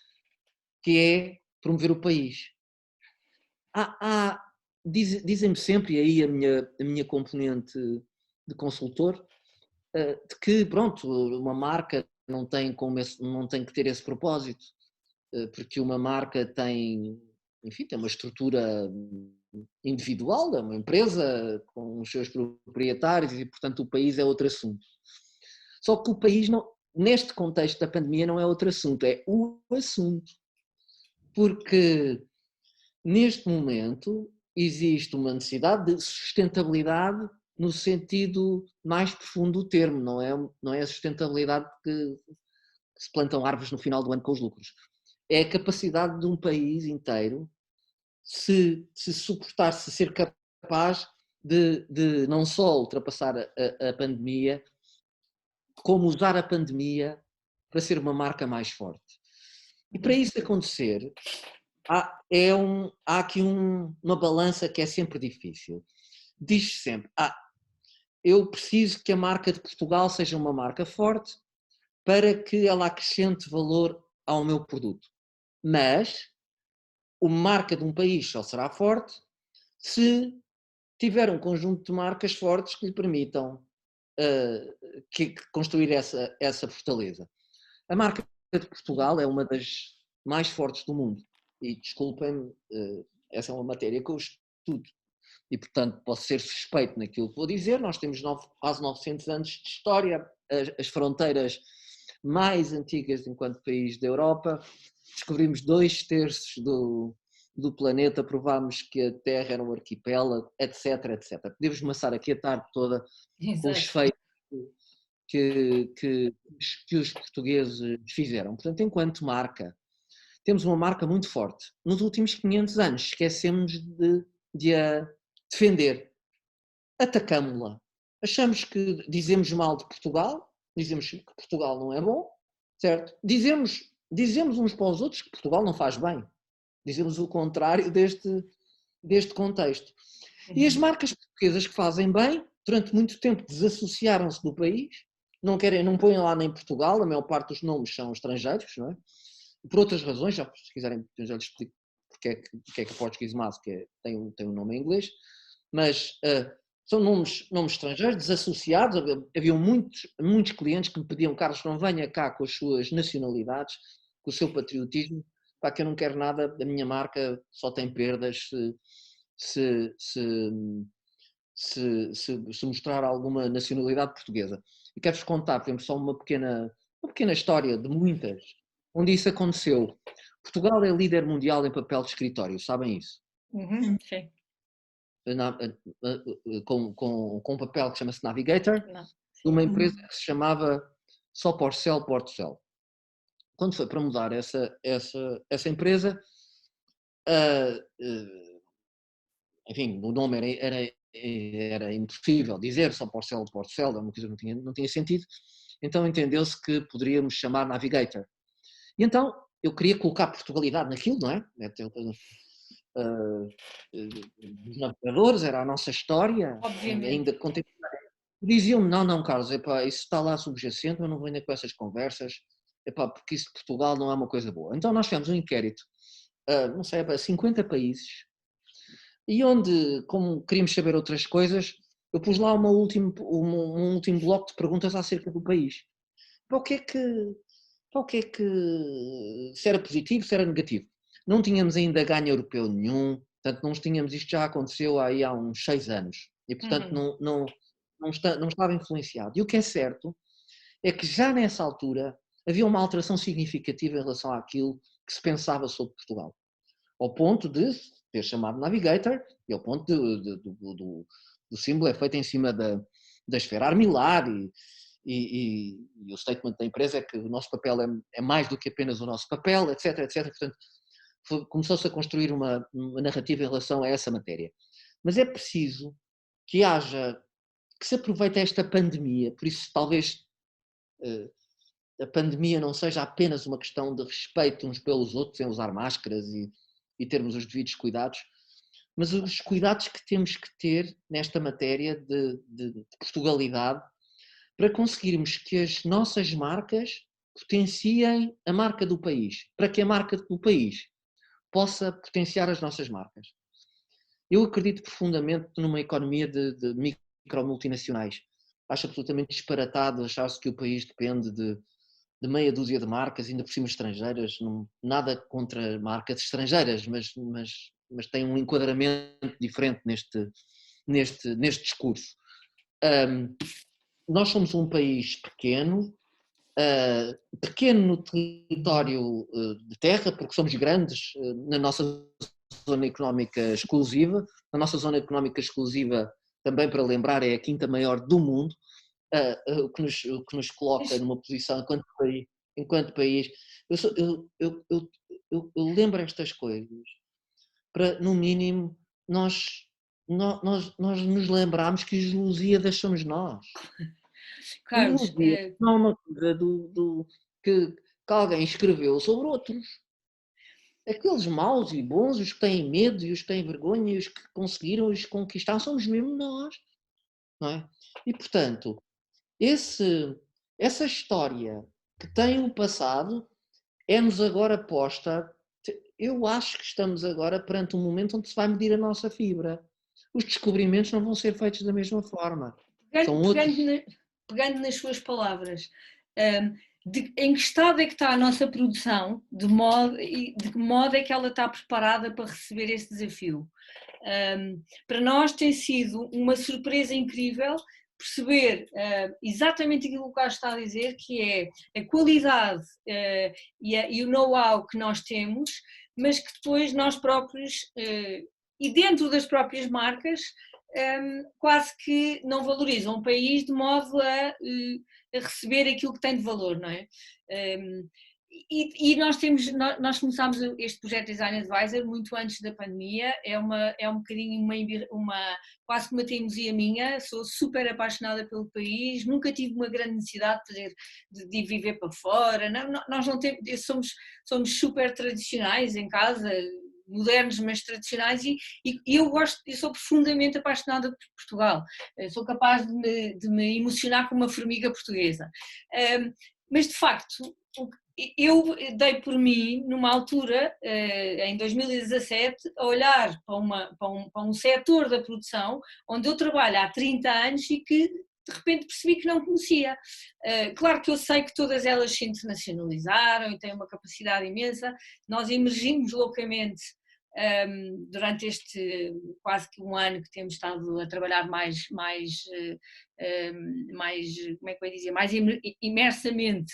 que é promover o país. Dizem-me sempre, e aí a minha componente de consultor, de que, pronto, uma marca não tem que ter esse propósito, porque uma marca tem, enfim, tem uma estrutura individual, é uma empresa com os seus proprietários e, portanto, o país é outro assunto. Só que o país, neste contexto da pandemia, não é outro assunto, é o assunto. Porque, neste momento, existe uma necessidade de sustentabilidade no sentido mais profundo do termo, não é a sustentabilidade que se plantam árvores no final do ano com os lucros. É a capacidade de um país inteiro se suportar, se ser capaz de não só ultrapassar a pandemia, como usar a pandemia para ser uma marca mais forte. E para isso acontecer, há aqui uma balança que é sempre difícil. Diz-se sempre, eu preciso que a marca de Portugal seja uma marca forte para que ela acrescente valor ao meu produto. Mas a marca de um país só será forte se tiver um conjunto de marcas fortes que lhe permitam construir essa fortaleza. A marca de Portugal é uma das mais fortes do mundo. E desculpem-me, essa é uma matéria que eu estudo. E, portanto, posso ser suspeito naquilo que vou dizer. Nós temos quase 900 anos de história, as fronteiras mais antigas enquanto país da Europa. Descobrimos 2/3 do planeta, provámos que a Terra era um arquipélago, etc, etc. Podemos começar aqui a tarde toda com os feitos que os portugueses fizeram. Portanto, enquanto marca, temos uma marca muito forte. Nos últimos 500 anos esquecemos de a defender. Atacámos-la. Achamos que dizemos mal de Portugal, dizemos que Portugal não é bom, certo? Dizemos uns para os outros que Portugal não faz bem. Dizemos o contrário deste contexto. E as marcas portuguesas que fazem bem, durante muito tempo desassociaram-se do país, não põem lá nem Portugal, a maior parte dos nomes são estrangeiros, não é? Por outras razões, se quiserem, já lhes explico porque é que Portuguese Mask tem um nome em inglês, mas são nomes estrangeiros, desassociados. Havia muitos clientes que me pediam: Carlos, não venha cá com as suas nacionalidades, com o seu patriotismo, para que eu não quero nada, a minha marca só tem perdas se mostrar alguma nacionalidade portuguesa. E quero-vos contar, por exemplo, só uma pequena história de muitas, onde isso aconteceu. Portugal é líder mundial em papel de escritório, sabem isso? Sim. Com um papel que chama-se Navigator, de uma empresa que se chamava Só Porcel, Portocel. Quando foi para mudar essa empresa, enfim, o nome era impossível dizer, Só Porcel, Portocel, é uma coisa que não tinha sentido, então entendeu-se que poderíamos chamar Navigator. E então eu queria colocar Portugalidade naquilo, não é? Os navegadores, era a nossa história, ainda contemporânea. Diziam-me: não, Carlos, isso está lá subjacente, eu não vou ainda com essas conversas, porque isso de Portugal não é uma coisa boa. Então nós fizemos um inquérito, não sei, para 50 países, e onde, como queríamos saber outras coisas, eu pus lá um último bloco de perguntas acerca do país. O que é que se era positivo, se era negativo. Não tínhamos ainda ganho europeu nenhum, portanto não tínhamos, isto já aconteceu aí há uns 6 anos, e portanto não estava influenciado. E o que é certo é que já nessa altura havia uma alteração significativa em relação àquilo que se pensava sobre Portugal. Ao ponto de ter chamado Navigator, e ao ponto do símbolo é feito em cima da esfera armilar, e o statement da empresa é que o nosso papel é mais do que apenas o nosso papel, etc, etc. Portanto, começou-se a construir uma narrativa em relação a essa matéria. Mas é preciso que se aproveite esta pandemia, por isso talvez a pandemia não seja apenas uma questão de respeito uns pelos outros, em usar máscaras e termos os devidos cuidados, mas os cuidados que temos que ter nesta matéria de Portugalidade para conseguirmos que as nossas marcas potenciem a marca do país, para que a marca do país possa potenciar as nossas marcas. Eu acredito profundamente numa economia de micro-multinacionais. Acho absolutamente disparatado achar-se que o país depende de meia dúzia de marcas, ainda por cima estrangeiras. Nada contra marcas estrangeiras, mas tem um enquadramento diferente neste discurso. Nós somos um país pequeno, pequeno no território de terra, porque somos grandes na nossa zona económica exclusiva. A nossa zona económica exclusiva, também para lembrar, é a quinta maior do mundo, o que nos coloca numa posição enquanto país. Eu lembro estas coisas para, no mínimo, nós nos lembrarmos que os Lusíadas somos nós. Carlos, não é uma coisa que alguém escreveu sobre outros. Aqueles maus e bons, os que têm medo e os que têm vergonha e os que conseguiram os conquistar, somos mesmo nós. Não é? E, portanto, essa história que tem o passado é-nos agora posta. Eu acho que estamos agora perante um momento onde se vai medir a nossa fibra. Os descobrimentos não vão ser feitos da mesma forma. Pegando nas suas palavras, em que estado é que está a nossa produção, de que modo é que ela está preparada para receber esse desafio? Para nós tem sido uma surpresa incrível perceber exatamente aquilo que o Carlos está a dizer, que é a qualidade e o know-how que nós temos, mas que depois nós próprios, e dentro das próprias marcas, quase que não valorizam o país de modo a receber aquilo que tem de valor, não é? E nós começámos este projeto Design Advisor muito antes da pandemia, é um bocadinho quase que uma teimosia minha, sou super apaixonada pelo país, nunca tive uma grande necessidade de viver para fora, nós não temos, somos super tradicionais em casa, modernos, mas tradicionais, e eu sou profundamente apaixonada por Portugal, sou capaz de me emocionar como uma formiga portuguesa, mas de facto eu dei por mim numa altura, em 2017, a olhar para um setor da produção onde eu trabalho há 30 anos e que de repente percebi que não conhecia. Claro que eu sei que todas elas se internacionalizaram e têm uma capacidade imensa, nós emergimos loucamente durante este quase que um ano que temos estado a trabalhar mais como é que eu ia dizer, mais imersamente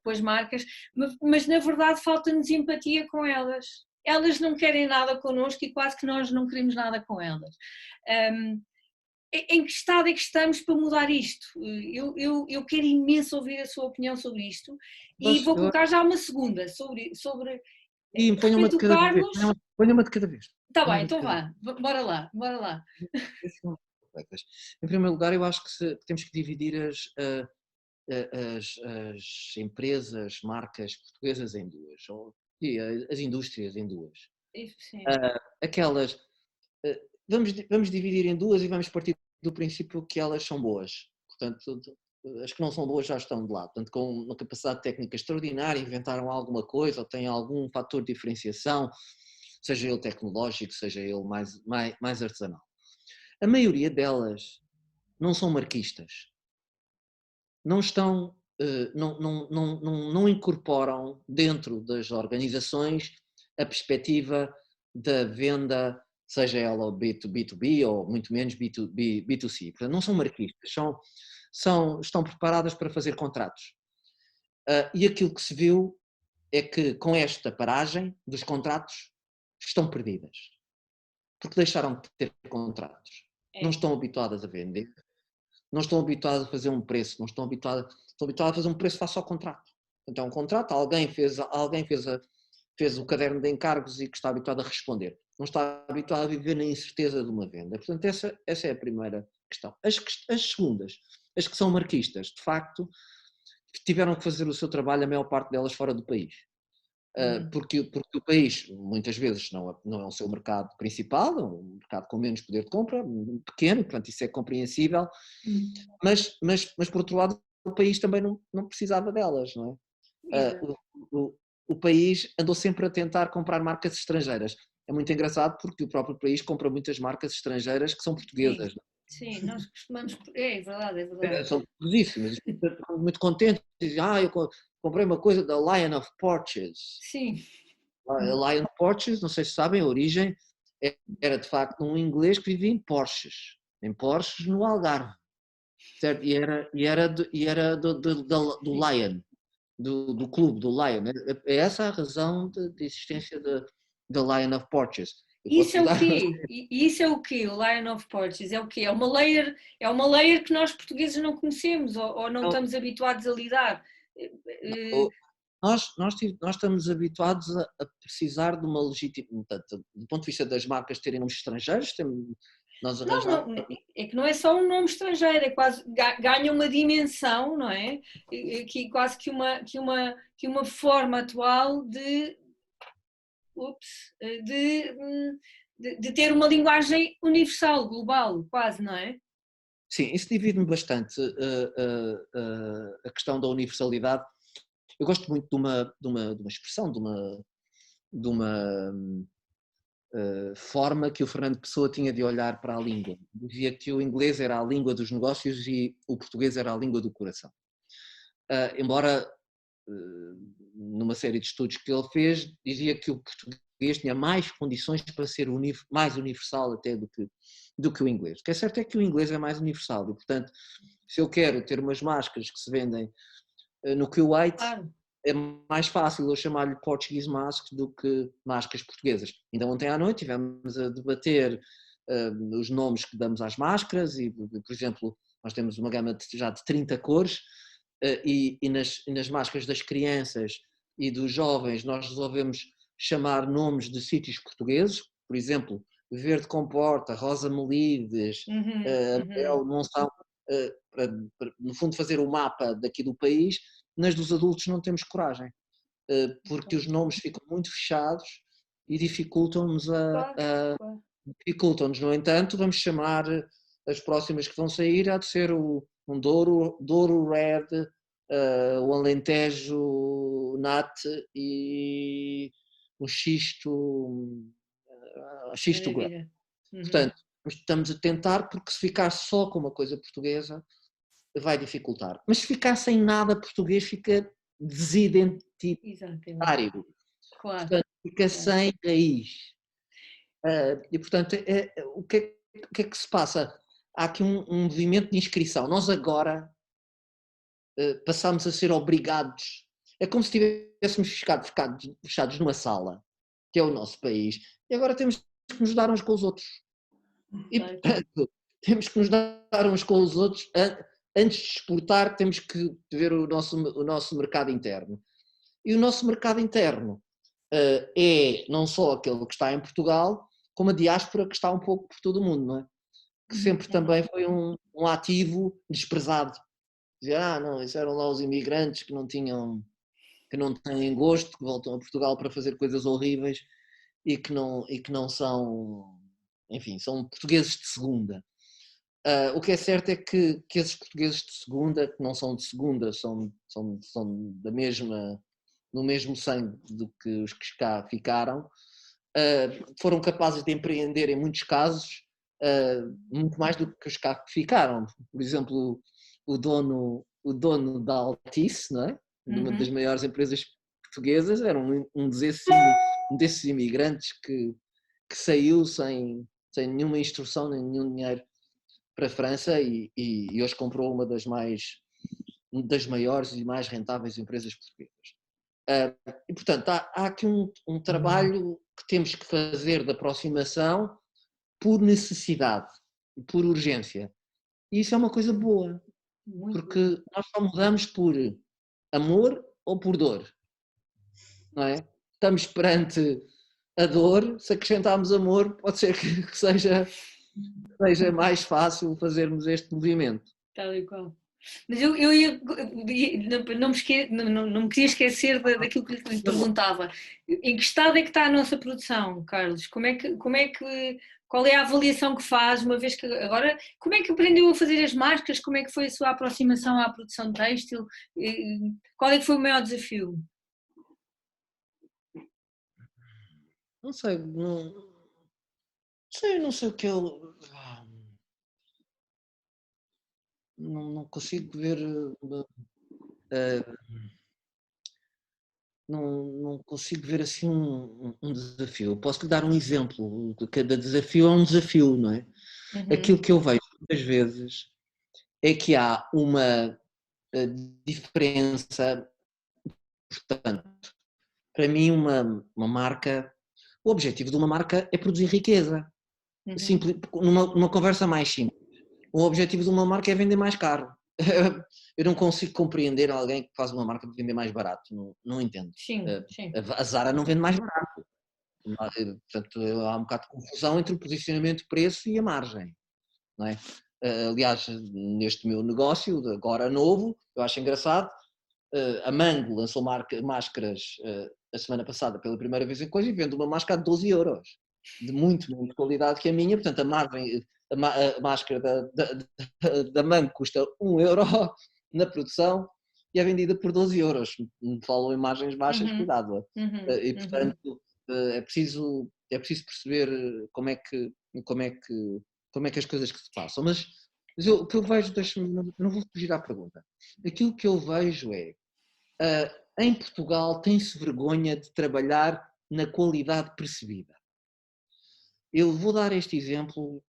com as marcas, mas na verdade falta-nos empatia com elas. Elas não querem nada connosco e quase que nós não queremos nada com elas. Em que estado é que estamos para mudar isto? Eu quero imenso ouvir a sua opinião sobre isto e vou colocar já uma segunda sobre e ponha uma de cada vez. Ponha uma de cada vez. Está bem, então vá. Bora lá. Em primeiro lugar, eu acho que temos que dividir as empresas, marcas portuguesas em duas, e as indústrias em duas. Sim. Aquelas, vamos dividir em duas e vamos partir do princípio que elas são boas. Portanto, as que não são boas já estão de lado. Portanto, com uma capacidade técnica extraordinária, inventaram alguma coisa ou têm algum fator de diferenciação, seja ele tecnológico, seja ele mais artesanal. A maioria delas não são marquistas. Não estão, não incorporam dentro das organizações a perspectiva da venda, seja ela B2B ou muito menos B2C. Portanto, não são marquistas, estão preparadas para fazer contratos. E aquilo que se viu é que com esta paragem dos contratos estão perdidas. porque deixaram de ter contratos. Não estão habituadas a vender, não estão habituadas a fazer um preço, estão habituadas a fazer um preço face ao contrato. Então, um contrato, alguém fez o caderno de encargos e que está habituado a responder. Não está habituado a viver na incerteza de uma venda. Portanto, essa é a primeira questão. As segundas, as que são marquistas, de facto, tiveram que fazer o seu trabalho, a maior parte delas fora do país. Porque o país, muitas vezes, não é o seu mercado principal, é um mercado com menos poder de compra, pequeno, portanto isso é compreensível, mas por outro lado o país também não precisava delas, não é? O país andou sempre a tentar comprar marcas estrangeiras. É muito engraçado porque o próprio país compra muitas marcas estrangeiras que são portuguesas. Sim, nós costumamos... É verdade. São portuguesíssimas, estão muito contentes, dizem, eu comprei uma coisa da Lion of Portuguese. Sim. A Lion of Portuguese, não sei se sabem, a origem era de facto um inglês que vivia em Porsches no Algarve, certo? E era do Lion, do clube do Lion. É essa a razão de existência da Lion of Portuguese. Isso é o quê? Isso é o quê? O Lion of Portuguese é o quê? É uma layer que nós portugueses não conhecemos ou não estamos habituados a lidar. Nós estamos habituados a precisar de uma legitimação, do ponto de vista das marcas terem nomes estrangeiros, nós arranjamos... Não, é que não é só um nome estrangeiro, é quase, ganha uma dimensão, não é? Que quase que uma forma atual de ter uma linguagem universal, global, quase, não é? Sim, isso divide-me bastante a questão da universalidade. Eu gosto muito de uma expressão, de uma forma que o Fernando Pessoa tinha de olhar para a língua. Dizia que o inglês era a língua dos negócios e o português era a língua do coração. Embora, numa série de estudos que ele fez, dizia que o português tinha mais condições para ser mais universal até do que o inglês. O que é certo é que o inglês é mais universal e, portanto, se eu quero ter umas máscaras que se vendem no Kuwait, é mais fácil eu chamar-lhe Portuguese Mask do que máscaras portuguesas. Ainda ontem à noite estivemos a debater os nomes que damos às máscaras e, por exemplo, nós temos uma gama já de 30 cores e nas máscaras das crianças e dos jovens nós resolvemos chamar nomes de sítios portugueses, por exemplo, Verde Comporta, Rosa Melides, Monção, para, no fundo, fazer o mapa daqui do país. Nas dos adultos não temos coragem, porque os nomes ficam muito fechados e dificultam-nos dificultam-nos. No entanto, vamos chamar as próximas que vão sair a de ser um Douro Red, o Alentejo Nat e o Xisto Grande. Portanto, estamos a tentar, porque se ficar só com uma coisa portuguesa vai dificultar. Mas se ficar sem nada português fica desidentitário. Claro. Portanto, fica sem raiz. E portanto, o que é que se passa? Há aqui um movimento de inscrição. Nós agora passamos a ser obrigados. É como se tivéssemos ficado fechados numa sala, que é o nosso país, e agora temos que nos dar uns com os outros. E portanto, temos que nos dar uns com os outros. Antes de exportar, temos que ver o nosso mercado interno. E o nosso mercado interno é não só aquele que está em Portugal, como a diáspora que está um pouco por todo o mundo, não é? Que sempre também foi um ativo desprezado. Dizer, não, isso eram lá os imigrantes que não têm gosto, que voltam a Portugal para fazer coisas horríveis e que não são, enfim, são portugueses de segunda. O que é certo é que esses portugueses de segunda, que não são de segunda, são no mesmo sangue do que os que cá ficaram, foram capazes de empreender em muitos casos muito mais do que os cá que ficaram. Por exemplo, o dono da Altice, não é? Uma das maiores empresas portuguesas, era um desses imigrantes que saiu sem nenhuma instrução, nem nenhum dinheiro para a França e hoje comprou uma das maiores e mais rentáveis empresas portuguesas. E portanto há aqui um trabalho que temos que fazer de aproximação por necessidade, por urgência. E isso é uma coisa boa, porque nós só mudamos por amor ou por dor, não é? Estamos perante a dor, se acrescentarmos amor, pode ser que seja mais fácil fazermos este movimento. Tal e qual. Mas eu não me queria esquecer daquilo que lhe perguntava. Em que estado é que está a nossa produção, Carlos? Qual é a avaliação que faz, uma vez que agora, como é que aprendeu a fazer as máscaras? Como é que foi a sua aproximação à produção têxtil? Qual é que foi o maior desafio? Não sei o que eu... Não consigo ver... Não consigo ver assim um desafio. Eu posso lhe dar um exemplo. Cada desafio é um desafio, não é? Aquilo que eu vejo muitas vezes é que há uma diferença. Portanto, para mim uma marca, o objetivo de uma marca é produzir riqueza. Simples, numa conversa mais simples. O objetivo de uma marca é vender mais caro. Eu não consigo compreender alguém que faz uma marca para vender mais barato, não entendo. Sim, sim. A Zara não vende mais barato. Portanto, há um bocado de confusão entre o posicionamento, preço e a margem, não é? Aliás, neste meu negócio, agora novo, eu acho engraçado, a Mango lançou máscaras a semana passada pela primeira vez em coisa e vende uma máscara de 12 euros, de muito qualidade que a minha, portanto a margem... A máscara da Mango custa 1 euro na produção e é vendida por 12 euros. Me falam em margens baixas, cuidado. E, portanto, é preciso perceber como é que as coisas que se passam. Mas o que eu vejo, não vou fugir à pergunta. Aquilo que eu vejo é, em Portugal tem-se vergonha de trabalhar na qualidade percebida. Eu vou dar este exemplo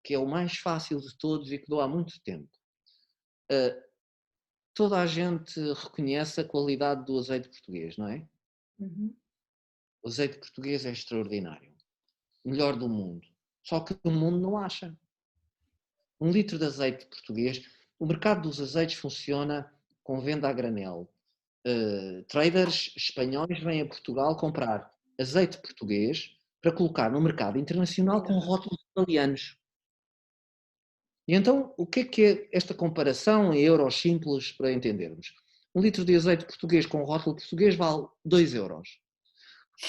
que é o mais fácil de todos e que dou há muito tempo. Toda a gente reconhece a qualidade do azeite português, não é? O azeite português é extraordinário. Melhor do mundo. Só que o mundo não acha. 1 litro de azeite português, o mercado dos azeites funciona com venda a granel. Traders espanhóis vêm a Portugal comprar azeite português para colocar no mercado internacional com rótulos italianos. E então, o que é esta comparação em euros simples para entendermos? 1 litro de azeite português com rótulo português vale 2 euros.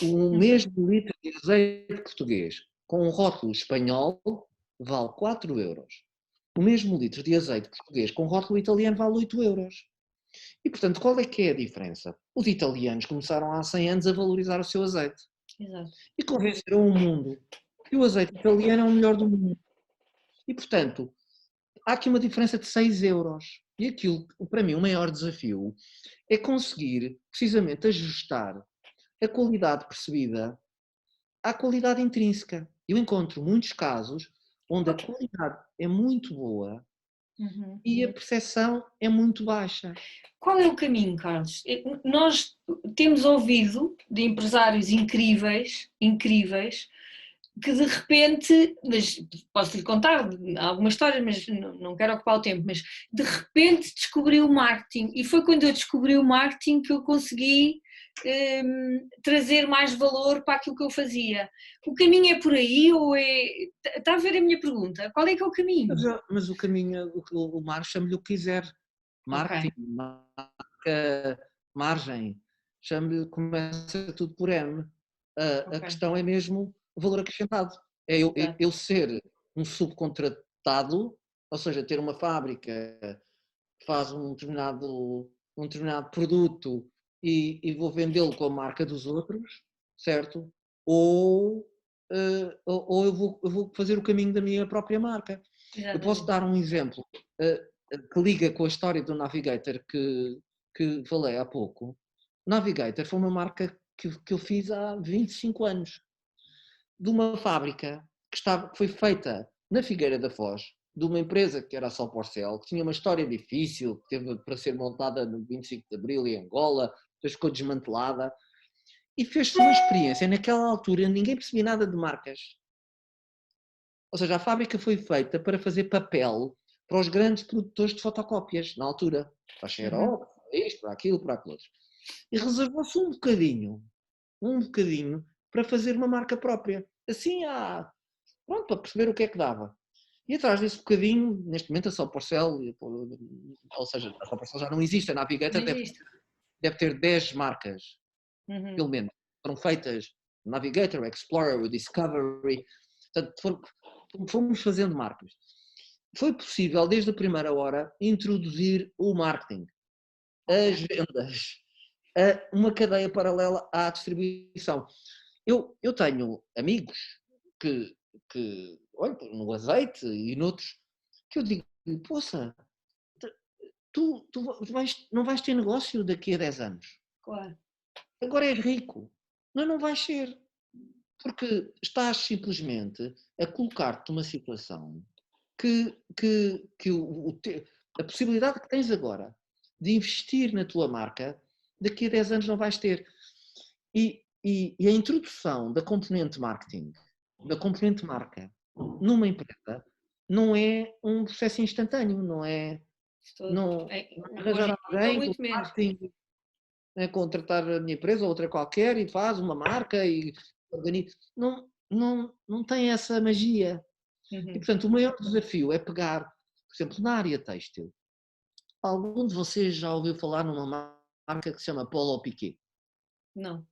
O mesmo litro de azeite português com rótulo espanhol vale 4 euros. O mesmo litro de azeite português com rótulo italiano vale 8 euros. E, portanto, qual é que é a diferença? Os italianos começaram há 100 anos a valorizar o seu azeite. Exato. E convenceram o mundo que o azeite italiano é o melhor do mundo. E, portanto, há aqui uma diferença de 6 euros. E aquilo, para mim, o maior desafio é conseguir, precisamente, ajustar a qualidade percebida à qualidade intrínseca. Eu encontro muitos casos onde a qualidade é muito boa e a percepção é muito baixa. Qual é o caminho, Carlos? Nós temos ouvido de empresários incríveis, que de repente, mas posso-lhe contar algumas histórias, mas não quero ocupar o tempo, mas de repente descobri o marketing e foi quando eu descobri o marketing que eu consegui trazer mais valor para aquilo que eu fazia. O caminho é por aí ou é... Está a ver a minha pergunta? Qual é que é o caminho? Mas o caminho, o Marco chame-lhe o que quiser. Marketing, margem, chame-lhe, começa tudo por M. A questão é mesmo o valor acrescentado. É eu ser um subcontratado, ou seja, ter uma fábrica que faz um determinado produto e vou vendê-lo com a marca dos outros, certo? Ou eu vou fazer o caminho da minha própria marca. Exatamente. Eu posso dar um exemplo que liga com a história do Navigator que falei há pouco. O Navigator foi uma marca que eu fiz há 25 anos, de uma fábrica que foi feita na Figueira da Foz, de uma empresa que era a Solporcel, que tinha uma história difícil, que teve para ser montada no 25 de Abril em Angola, depois ficou desmantelada, e fez-se uma experiência. Naquela altura ninguém percebia nada de marcas. Ou seja, a fábrica foi feita para fazer papel para os grandes produtores de fotocópias, na altura. Para a Xerox, para isto, para aquilo, para aquilo outro. E reservou-se um bocadinho, para fazer uma marca própria. Assim, pronto, para perceber o que é que dava. E atrás desse bocadinho, neste momento, a Soporcel, ou seja, a Soporcel já não existe, a Navigator deve ter 10 marcas, pelo menos. Foram feitas o Navigator, o Explorer, o Discovery. Portanto, fomos fazendo marcas. Foi possível, desde a primeira hora, introduzir o marketing, as vendas, uma cadeia paralela à distribuição. Eu tenho amigos que olha, no azeite e noutros, que eu digo, poça, tu não vais ter negócio daqui a 10 anos. Claro. Agora és rico. Não vais ser. Porque estás simplesmente a colocar-te numa situação que a possibilidade que tens agora de investir na tua marca, daqui a 10 anos não vais ter. E a introdução da componente marketing, da componente marca, numa empresa, não é um processo instantâneo, não é... Não arranjar alguém do marketing, contratar a minha empresa ou outra qualquer e faz uma marca e organiza. Não tem essa magia. E, portanto, o maior desafio é pegar, por exemplo, na área têxtil. Algum de vocês já ouviu falar numa marca que se chama Polo Piquet? Não.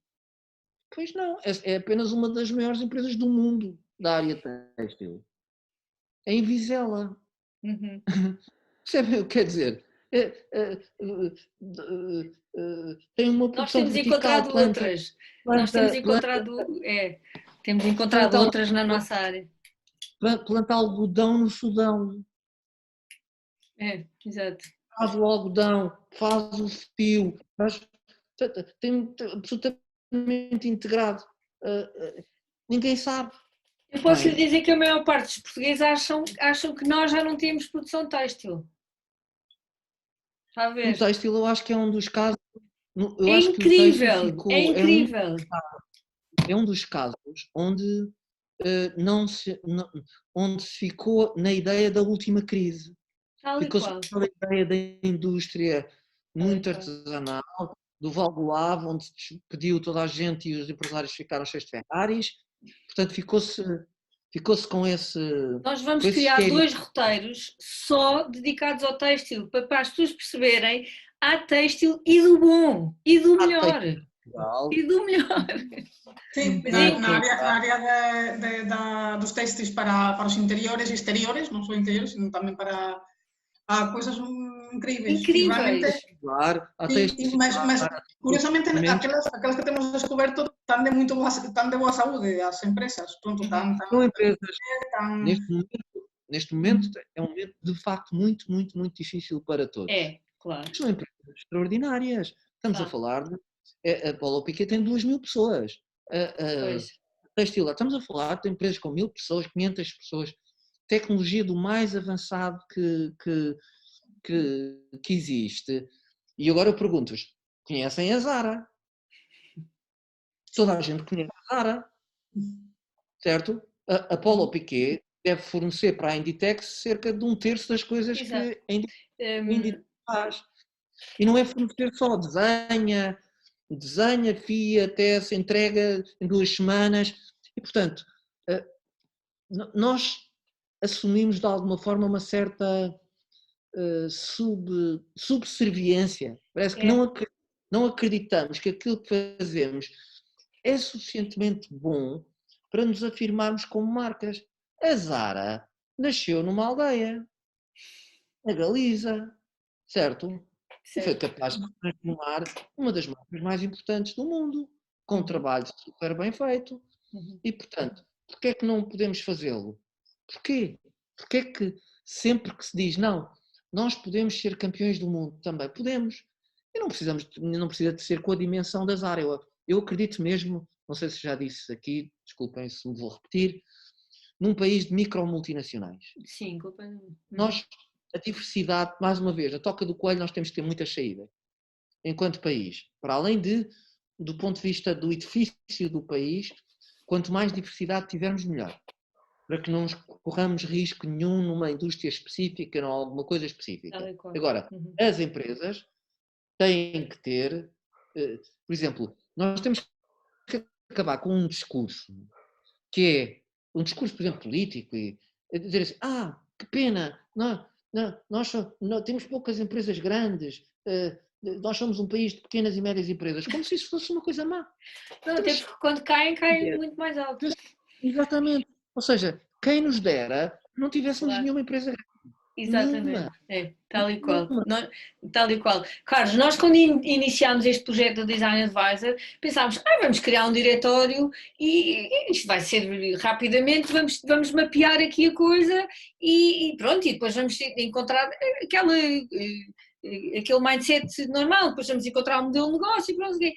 Pois não, é apenas uma das maiores empresas do mundo da área têxtil. É em Vizela. Percebem o que quer dizer? Tem uma produção vertical. Nós temos encontrado outras na nossa área. Planta algodão no Sudão. Exato. Faz o algodão, faz o fio, tem absolutamente integrado. Ninguém sabe. Eu posso lhe dizer que a maior parte dos portugueses acham que nós já não temos produção têxtil. Está a ver? O têxtil eu acho que é um dos casos... É incrível, é incrível. É um dos casos onde onde se ficou na ideia da última crise. Ficou-se na ideia da indústria muito artesanal, do Val do Ave, onde se despediu toda a gente e os empresários ficaram cheios de Ferraris. Portanto, ficou-se com esse... Nós vamos criar 2 roteiros só dedicados ao têxtil, para as pessoas perceberem, há têxtil e do bom, e do melhor. E do melhor. Sim, na área dos têxteis para os interiores e exteriores, não só interiores, sino também para coisas incríveis. Incríveis. Claro, mas curiosamente, aquelas que temos descoberto estão de boa saúde, as empresas. Pronto, são empresas. Neste momento é um momento de facto muito, muito, muito difícil para todos. Claro. São empresas extraordinárias. Estamos a falar de... A Polo Piquet tem 2.000 pessoas. Têxtil, estamos a falar de empresas com 1.000 pessoas, 500 pessoas. Tecnologia do mais avançado que existe. E agora eu pergunto-vos, conhecem a Zara? Toda a gente conhece a Zara. Certo? A Polo Piquet deve fornecer para a Inditex cerca de 1/3 das coisas que a Inditex faz. E não é fornecer só, desenha, fia, tece, entrega em 2 semanas. E, portanto, nós assumimos de alguma forma uma certa subserviência. Parece que não acreditamos que aquilo que fazemos é suficientemente bom para nos afirmarmos como marcas. A Zara nasceu numa aldeia, na Galiza, certo? E foi capaz de transformar uma das marcas mais importantes do mundo, com um trabalho super bem feito. E, portanto, porquê é que não podemos fazê-lo? Porquê? Porquê é que sempre que se diz, não, nós podemos ser campeões do mundo, também podemos. E não precisa de ser com a dimensão da Zara. Eu acredito mesmo, não sei se já disse aqui, desculpem se me vou repetir, num país de micro-multinacionais. Sim, completamente. Nós, a diversidade, mais uma vez, a toca do coelho, nós temos que ter muita saída, enquanto país. Para além do ponto de vista do edifício do país, quanto mais diversidade tivermos, melhor. para que não corramos risco nenhum numa indústria específica ou alguma coisa específica. Agora, as empresas têm que ter, por exemplo, nós temos que acabar com um discurso que é um discurso, por exemplo, político e dizer assim, que pena, nós temos poucas empresas grandes, nós somos um país de pequenas e médias empresas, como se isso fosse uma coisa má. Não, até porque quando caem muito mais alto. Exatamente. Ou seja, quem nos dera não tivéssemos nenhuma empresa grande. Exatamente, tal e qual. Tal e qual. Carlos, nós quando iniciámos este projeto do Design Advisor, pensámos, vamos criar um diretório e isto vai ser rapidamente, vamos mapear aqui a coisa e pronto, e depois vamos encontrar aquele mindset normal, depois vamos encontrar um modelo de negócio e pronto. E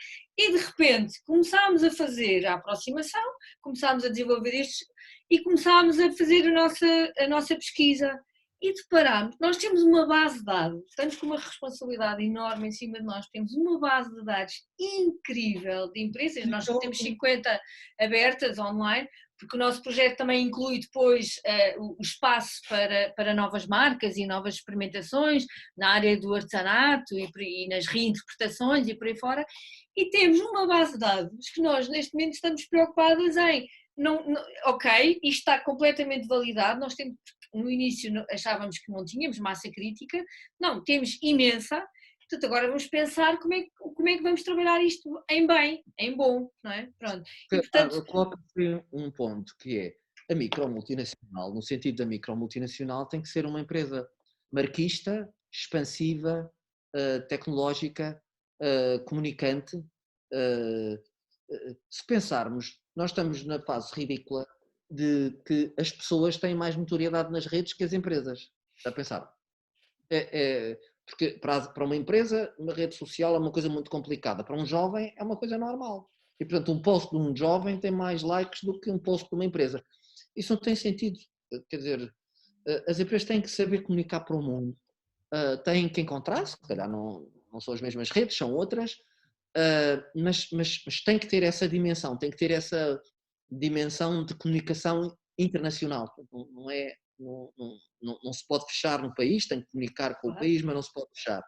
de repente começámos a fazer a aproximação, começámos a desenvolver estes e começámos a fazer a nossa pesquisa. E deparámos, nós temos uma base de dados, estamos com uma responsabilidade enorme em cima de nós, temos uma base de dados incrível de empresas, nós temos 50 abertas online, porque o nosso projeto também inclui depois o espaço para novas marcas e novas experimentações na área do artesanato e nas reinterpretações e por aí fora, e temos uma base de dados que nós neste momento estamos preocupadas em, ok, isto está completamente validado, nós temos, no início achávamos que não tínhamos massa crítica, não, temos imensa, portanto agora vamos pensar como é que vamos trabalhar isto em bem, em bom, não é? Pronto. E, portanto, coloca-se um ponto que é a micromultinacional, no sentido da micromultinacional tem que ser uma empresa marquista, expansiva, tecnológica, comunicante. Se pensarmos, nós estamos na fase ridícula de que as pessoas têm mais notoriedade nas redes que as empresas. Já pensaram? Porque para uma empresa, uma rede social é uma coisa muito complicada. Para um jovem é uma coisa normal. E, portanto, um post de um jovem tem mais likes do que um post de uma empresa. Isso não tem sentido. Quer dizer, as empresas têm que saber comunicar para o mundo. Têm que encontrar, se calhar não são as mesmas redes, são outras, mas tem que ter essa dimensão, tem que ter essa dimensão de comunicação internacional. Não se pode fechar no país, tem que comunicar com o país, mas não se pode fechar.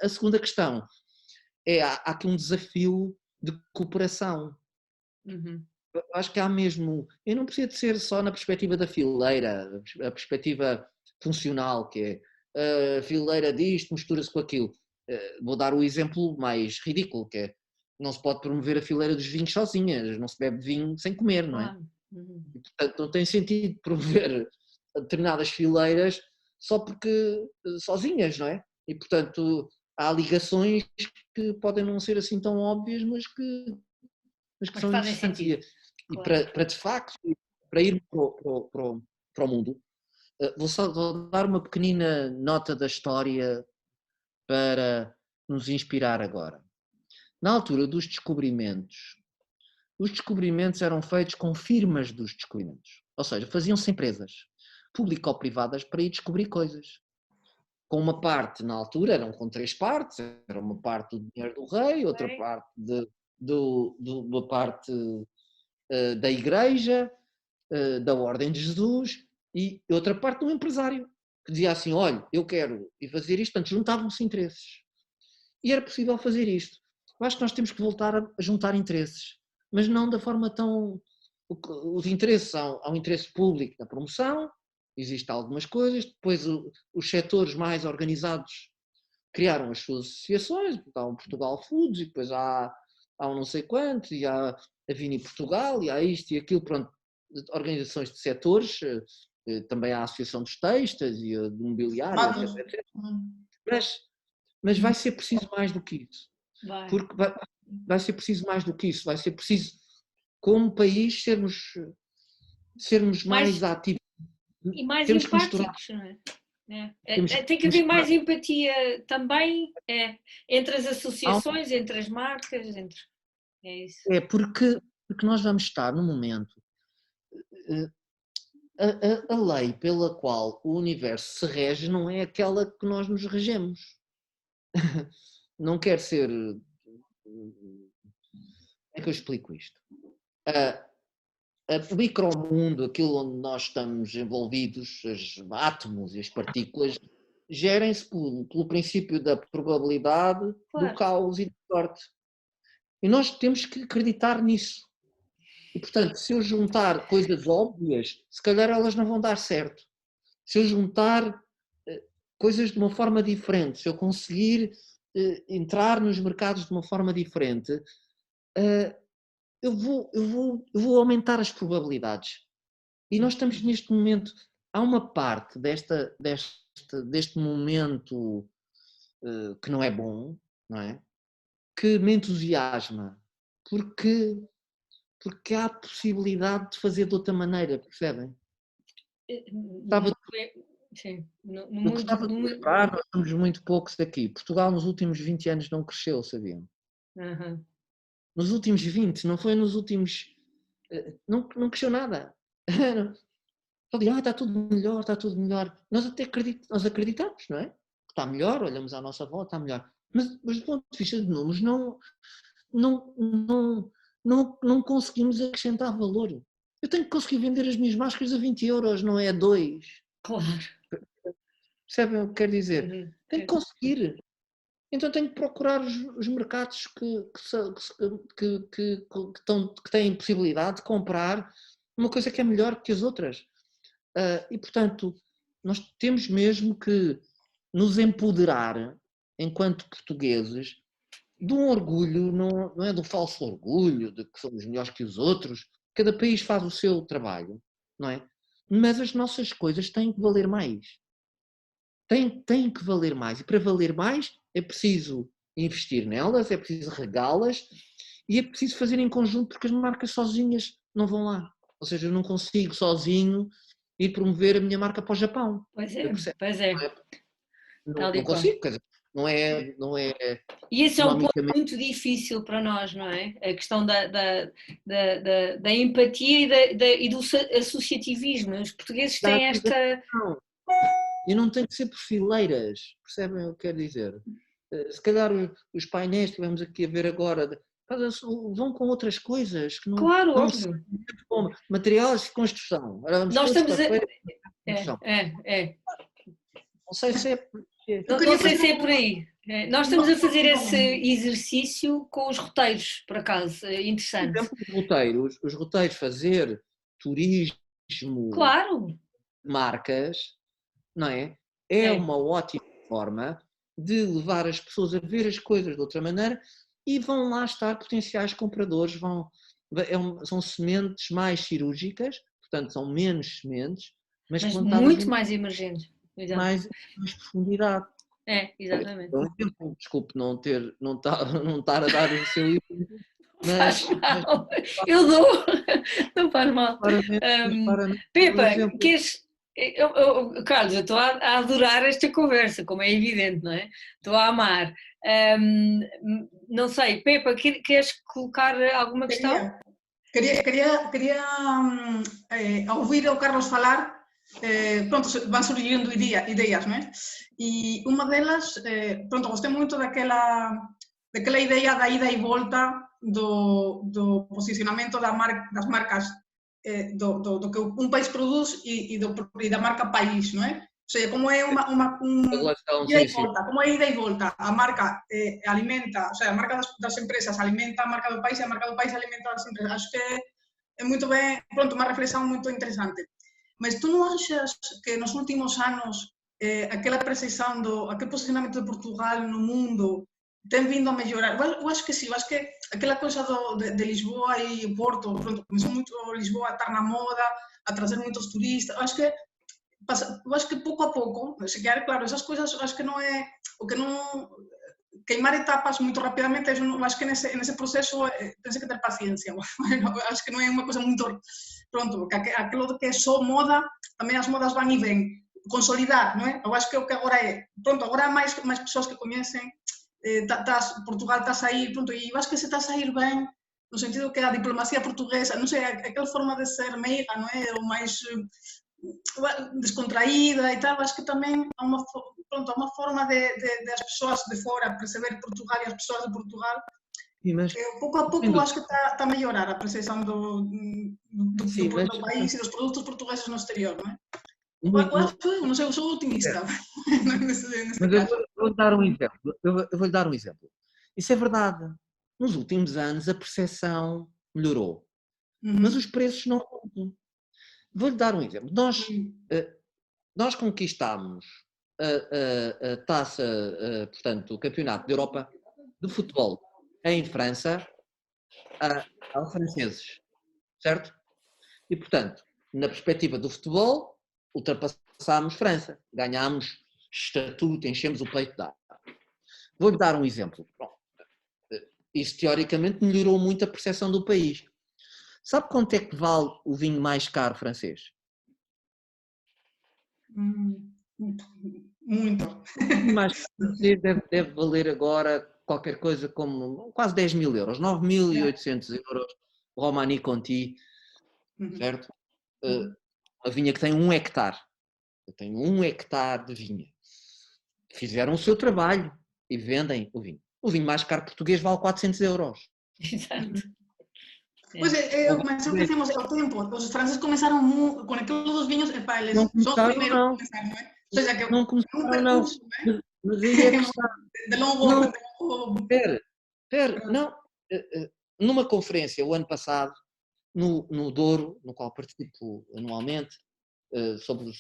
A segunda questão é, há aqui um desafio de cooperação. Eu acho que há mesmo, eu não preciso de ser só na perspectiva da fileira, a perspectiva funcional, que é a fileira disto, mistura-se com aquilo. Vou dar o exemplo mais ridículo, que é, não se pode promover a fileira dos vinhos sozinhas, não se bebe vinho sem comer, não é? E, portanto, não tem sentido promover determinadas fileiras só porque sozinhas, não é? E, portanto, há ligações que podem não ser assim tão óbvias, mas que são interessantes. E para de facto, para ir para o mundo, vou só dar uma pequenina nota da história para nos inspirar agora. Na altura dos descobrimentos, os descobrimentos eram feitos com firmas dos descobrimentos, ou seja, faziam-se empresas público-privadas para ir descobrir coisas. Com uma parte, na altura, eram com 3 partes, era uma parte do dinheiro do rei, outra parte uma parte da igreja, da Ordem de Jesus, e outra parte do empresário, que dizia assim, olha, eu quero ir fazer isto, portanto, juntavam-se interesses. E era possível fazer isto. Eu acho que nós temos que voltar a juntar interesses, mas não da forma tão... Os interesses, há um interesse público na promoção, existem algumas coisas, depois os setores mais organizados criaram as suas associações, há o Portugal Foods, e depois há um não sei quanto, e há a Vini Portugal, e há isto e aquilo, pronto, organizações de setores, também há a Associação dos Textas e a de Mobiliário, etc. Mas vai ser preciso mais do que isso. Porque vai ser preciso mais do que isso, vai ser preciso, como país, sermos mais ativos. E mais empáticos, não é? Tem que haver mais empatia também entre as associações, entre as marcas, é isso. Porque nós vamos estar num momento, a lei pela qual o universo se rege não é aquela que nós nos regemos. Não quer ser... Como é que eu explico isto? o micromundo, aquilo onde nós estamos envolvidos, os átomos e as partículas, gerem-se pelo princípio da probabilidade, do caos e da sorte. E nós temos que acreditar nisso. E, portanto, se eu juntar coisas óbvias, se calhar elas não vão dar certo. Se eu juntar coisas de uma forma diferente, se eu conseguir entrar nos mercados de uma forma diferente, eu vou aumentar as probabilidades. E nós estamos neste momento, há uma parte deste momento que não é bom, não é? Que me entusiasma, porque há a possibilidade de fazer de outra maneira, percebem? Sim. Nós somos muito poucos aqui. Portugal nos últimos 20 anos não cresceu, sabiam? Uhum. Nos últimos 20, não foi nos últimos... Não cresceu nada. Está tudo melhor, está tudo melhor. Nós até acreditamos, não é? Que está melhor, olhamos à nossa volta, está melhor. Mas do ponto de vista de números, não conseguimos acrescentar valor. Eu tenho que conseguir vender as minhas máscaras a 20 euros, não é a 2. Claro. Percebem o que quero dizer? Uhum. Tenho que conseguir. Então tenho que procurar os mercados que têm possibilidade de comprar uma coisa que é melhor que as outras. E, portanto, nós temos mesmo que nos empoderar, enquanto portugueses, de um orgulho, não é do falso orgulho, de que somos melhores que os outros. Cada país faz o seu trabalho, não é? Mas as nossas coisas têm que valer mais. Têm que valer mais. E para valer mais é preciso investir nelas, é preciso regá-las e é preciso fazer em conjunto, porque as marcas sozinhas não vão lá. Ou seja, eu não consigo sozinho ir promover a minha marca para o Japão. Pois é. Não consigo, quer dizer, não é. E esse é um ponto muito difícil para nós, não é? A questão da empatia e do associativismo. Os portugueses têm esta... E não tem que ser por fileiras, percebem o que quero dizer? Se calhar os painéis que tivemos aqui a ver agora vão com outras coisas que não, claro, não óbvio. Como materiais de construção. Nós estamos Não sei se é... Não sei se é por aí. Nós estamos a fazer esse exercício com os roteiros, por acaso, interessante. Por exemplo, os roteiros fazer turismo, claro, marcas, não é? É uma ótima forma de levar as pessoas a ver as coisas de outra maneira e vão lá estar potenciais compradores, são sementes mais cirúrgicas, portanto são menos sementes, mas muito mais emergentes. Mais profundidade. Exatamente. Desculpe não estar a dar o seu exemplo, mas eu dou, não faz mal. Pepa, queres... Carlos, eu estou a adorar esta conversa, como é evidente, não é? Estou a amar. Não sei, Pepa, queres colocar alguma questão? Queria ouvir o Carlos falar. Pronto, van surgindo ideias, não é? E uma delas, pronto, gostei muito daquela ideia da ida e volta do posicionamento das marcas, do que um país produz e da marca país, não é? Ou seja, como é ida e volta, a marca alimenta, ou seja, a marca das empresas alimenta a marca do país e a marca do país alimenta as empresas. Acho que é muito bem, pronto, uma reflexão muito interessante. Mas tu não achas que nos últimos anos aquela percepção aquele posicionamento de Portugal no mundo tem vindo a melhorar? Eu acho que sim, eu acho que aquela coisa de Lisboa e Porto, pronto, começou muito Lisboa a estar na moda, a trazer muitos turistas, eu acho que pouco a pouco, claro, essas coisas, eu acho que não é, o que não... Queimar etapas muito rapidamente, eu acho que nesse processo tem que ter paciência. Acho que não é uma coisa muito... Pronto, aquilo que é só moda, também as modas vão e vêm. Consolidar, não é? Eu acho que o que agora é... Pronto, agora há mais pessoas que conhecem, Portugal está a sair, pronto, e eu acho que se está a sair bem, no sentido que a diplomacia portuguesa, não sei, aquela forma de ser meiga, não é? Ou mais descontraída e tal, acho que também há uma forma de as pessoas de fora perceber Portugal e as pessoas de Portugal Sim, mas, pouco a pouco eu acho que está a melhorar a percepção do país e dos produtos portugueses no exterior, não é? Não sei, eu sou otimista nesse mas eu caso. vou-lhe dar um exemplo. Eu vou-lhe dar um exemplo. Isso é verdade. Nos últimos anos a percepção melhorou, mas os preços não mudam. Vou-lhe dar um exemplo. Nós conquistámos a taça, portanto, o campeonato da Europa de futebol em França aos franceses, certo? E, portanto, na perspectiva do futebol, ultrapassámos França, ganhámos estatuto, enchemos o peito de ar. Vou-lhe dar um exemplo. Bom, isso teoricamente melhorou muito a percepção do país. Sabe quanto é que vale o vinho mais caro francês? Muito. O mais caro francês deve valer agora qualquer coisa como quase 10 mil euros, 9.800 euros, Romanée Conti, certo? A vinha que tem 1 hectare. Eu tenho 1 hectare de vinha. Fizeram o seu trabalho e vendem o vinho. O vinho mais caro português vale 400 euros. Exato. Pois mas é o que dizemos, é o tempo. Os franceses começaram com aquilo dos vinhos, eles Não são os começaram, primeiros não. a começar, não é? Ou seja, que Não é um começaram, não. percurso, não é? Mas aí é que está. De longo... Espera, não. Numa conferência o ano passado, no Douro, no qual participo anualmente, sobre os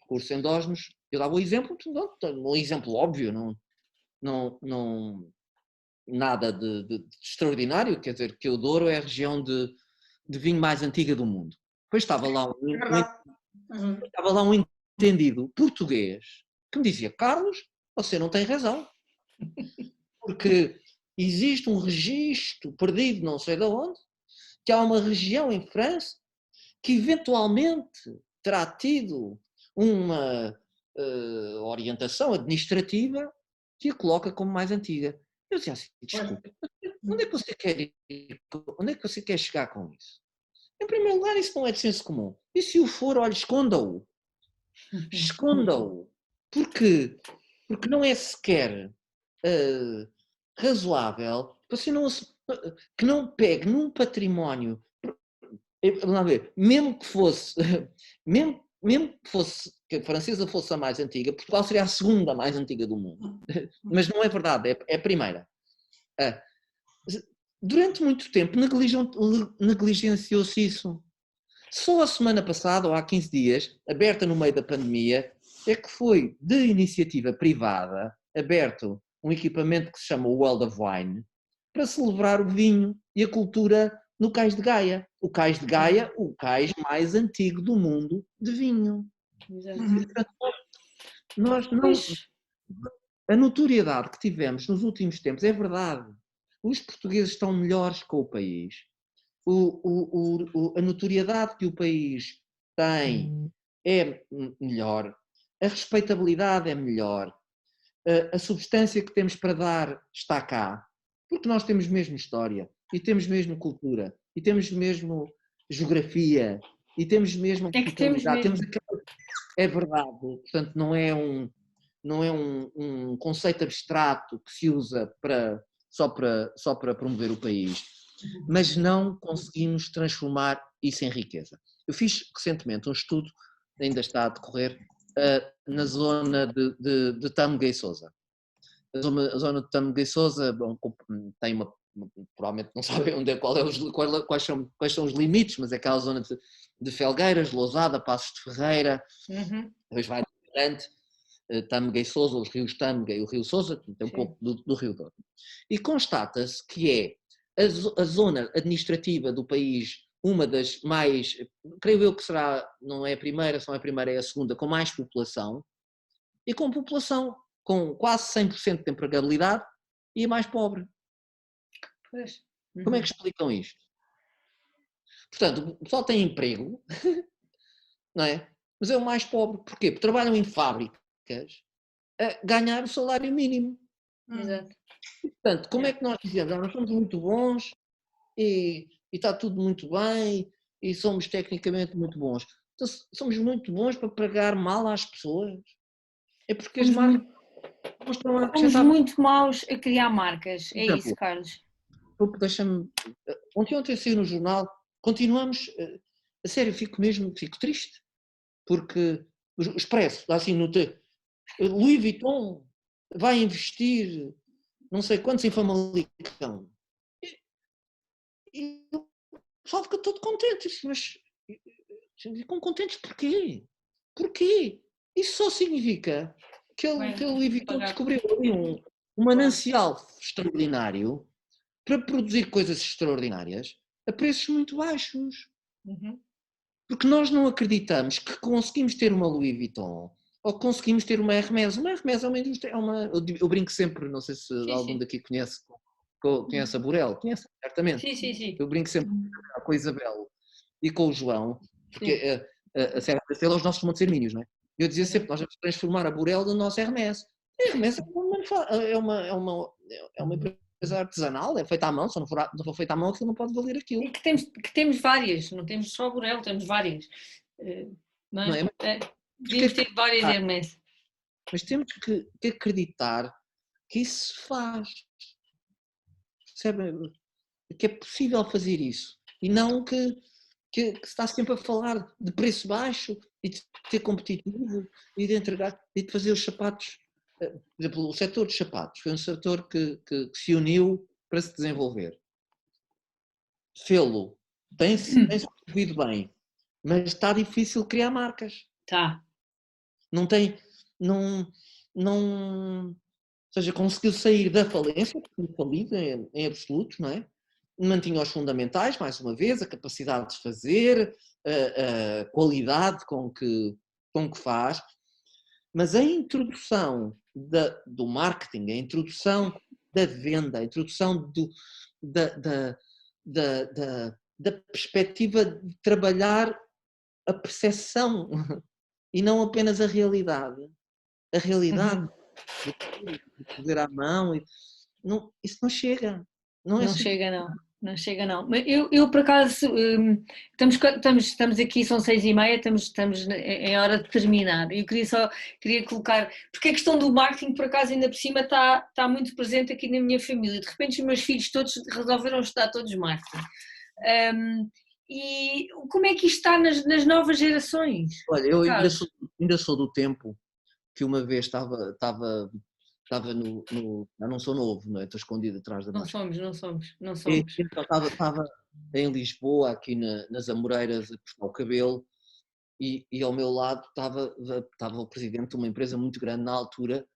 recursos endógenos, eu dava o exemplo, um exemplo óbvio, não nada de extraordinário, quer dizer, que o Douro é a região de vinho mais antiga do mundo. Depois estava lá um entendido português que me dizia: Carlos, você não tem razão, porque existe um registro perdido não sei de onde, que há uma região em França que eventualmente terá tido uma orientação administrativa que a coloca como mais antiga. Eu dizia assim: desculpe, onde é que você quer ir? Onde é que você quer chegar com isso? Em primeiro lugar, isso não é de senso comum. E se o for, olha, esconda-o. Esconda-o. Porquê? Porque não é sequer razoável que não pegue num património, vamos ver, mesmo que fosse que a francesa fosse a mais antiga, Portugal seria a segunda mais antiga do mundo. Mas não é verdade, é a primeira. Durante muito tempo negligenciou-se isso. Só a semana passada, ou há 15 dias, aberta no meio da pandemia, é que foi de iniciativa privada aberto um equipamento que se chama World of Wine para celebrar o vinho e a cultura no Cais de Gaia. O Cais de Gaia, o cais mais antigo do mundo de vinho. A notoriedade que tivemos nos últimos tempos é verdade. Os portugueses estão melhores com o país. A notoriedade que o país tem é melhor. A respeitabilidade é melhor. A substância que temos para dar está cá. Porque nós temos mesmo história, e temos mesmo cultura, e temos mesmo geografia, e temos mesmo hospitalidade. É verdade. Portanto, não é um conceito abstrato que se usa só para promover o país, mas não conseguimos transformar isso em riqueza. Eu fiz recentemente um estudo, ainda está a decorrer, na zona de Tâmega e Sousa. A zona de Tâmega e Sousa tem provavelmente não sabem quais são os limites, mas é aquela zona de Felgueiras, Lousada, Passos de Ferreira, depois vai adiante, Tâmega e Sousa, os rios Tâmega e o rio Sousa, tem um pouco do rio Douro. E constata-se que é a zona administrativa do país uma das mais, creio eu que será, não é a primeira, se não é a primeira, é a segunda, com mais população, e com população com quase 100% de empregabilidade e a mais pobre. Pois. Como é que explicam isto? Portanto, o pessoal tem emprego, não é? Mas é o mais pobre. Porquê? Porque trabalham em fábricas a ganhar o salário mínimo. Exato. Portanto, como é que nós dizemos? Nós somos muito bons e está tudo muito bem e somos tecnicamente muito bons. Então, somos muito bons para pagar mal às pessoas. É porque as marcas não estão a acrescentar. Somos muito maus a criar marcas. É isso, Carlos. deixa-me... Ontem saiu no jornal, continuamos... A sério, fico triste, porque o Expresso, assim, Louis Vuitton vai investir não sei quantos em Famalicão. E o pessoal fica todo contente, mas ficam contentes porquê? Porquê? Isso só significa que o Louis Vuitton descobriu ali um manancial extraordinário para produzir coisas extraordinárias a preços muito baixos. Porque nós não acreditamos que conseguimos ter uma Louis Vuitton ou conseguimos ter uma Hermès. Uma Hermès é uma indústria, eu brinco sempre, não sei se algum daqui conhece a Burel, conhece certamente. Sim. Eu brinco sempre com a Isabel e com o João, porque a Serra da Estrela, os nossos Montes Hermínios, não é? Eu dizia sempre, nós vamos transformar a Burel no nosso Hermès. A Hermès é uma empresa artesanal, é feita à mão, se não for feita à mão, aquilo não pode valer aquilo. E que temos várias, não temos só a Burel, temos várias. Não é? Podíamos ter várias Hermès. Mas temos que acreditar que isso se faz. Percebe? Que é possível fazer isso. E não que se está sempre a falar de preço baixo e de ser competitivo e de entregar e de fazer os sapatos. Por exemplo, o setor dos sapatos foi um setor que se uniu para se desenvolver. Fê-lo tem-se desenvolvido bem, mas está difícil criar marcas. Tá. Não tem, ou seja, conseguiu sair da falência, porque falido em absoluto, não é? Mantinha os fundamentais, mais uma vez, a capacidade de fazer, a qualidade com que faz, mas a introdução do marketing, a introdução da venda, a introdução da perspectiva de trabalhar a percepção e não apenas a realidade. A realidade de fazer à mão, isso não chega. Não chega não. Mas eu por acaso, estamos aqui, são 6h30, estamos em hora de terminar. Eu queria colocar, porque a questão do marketing por acaso ainda por cima está muito presente aqui na minha família. De repente os meus filhos todos resolveram estudar todos marketing. E como é que isto está nas novas gerações? Olha, eu ainda sou do tempo que uma vez estava no... não sou novo, não é? Estou escondido atrás da máscara. Não somos. Então estava em Lisboa, aqui nas Amoreiras, a cortar o cabelo, e ao meu lado estava o presidente de uma empresa muito grande na altura,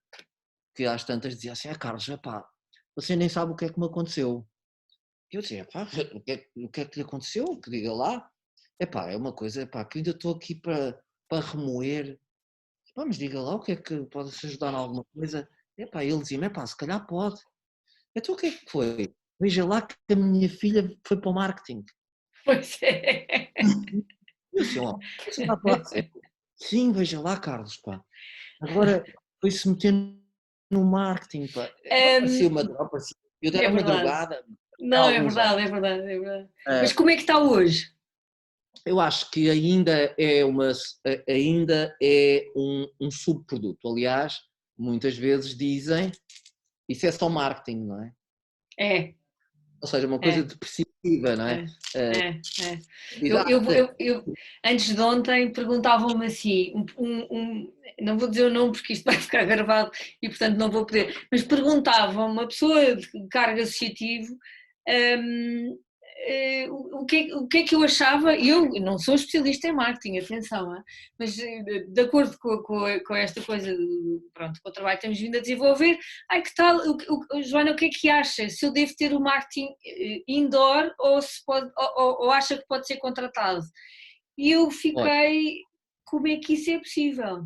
que às tantas dizia assim: Carlos, você nem sabe o que é que me aconteceu. E eu dizia: o que é que lhe aconteceu? Que diga lá. É uma coisa que ainda estou aqui para remoer. Mas diga lá o que é que pode se ajudar em alguma coisa. Ele dizia-me: se calhar pode. Então o que é que foi? Veja lá que a minha filha foi para o marketing. Pois é. Eu disse: você está a falar de sério? Sim, veja lá, Carlos, Agora foi-se meter no marketing, Parecia uma droga, eu dei uma drogada. Não, é verdade. Mas como é que está hoje? Eu acho que ainda é um subproduto. Aliás, muitas vezes dizem isso é só marketing, não é? É. Ou seja, uma coisa depressiva, não é? Eu antes de ontem perguntavam-me assim, não vou dizer o nome porque isto vai ficar gravado e portanto não vou poder, mas perguntavam-me uma pessoa de cargo associativo o que é que eu achava. Eu não sou especialista em marketing, atenção, mas de acordo com esta coisa, pronto, com o trabalho que temos vindo a desenvolver, que tal, Joana, o que é que acha? Se eu devo ter o marketing indoor ou acha que pode ser contratado? E eu fiquei, como é que isso é possível?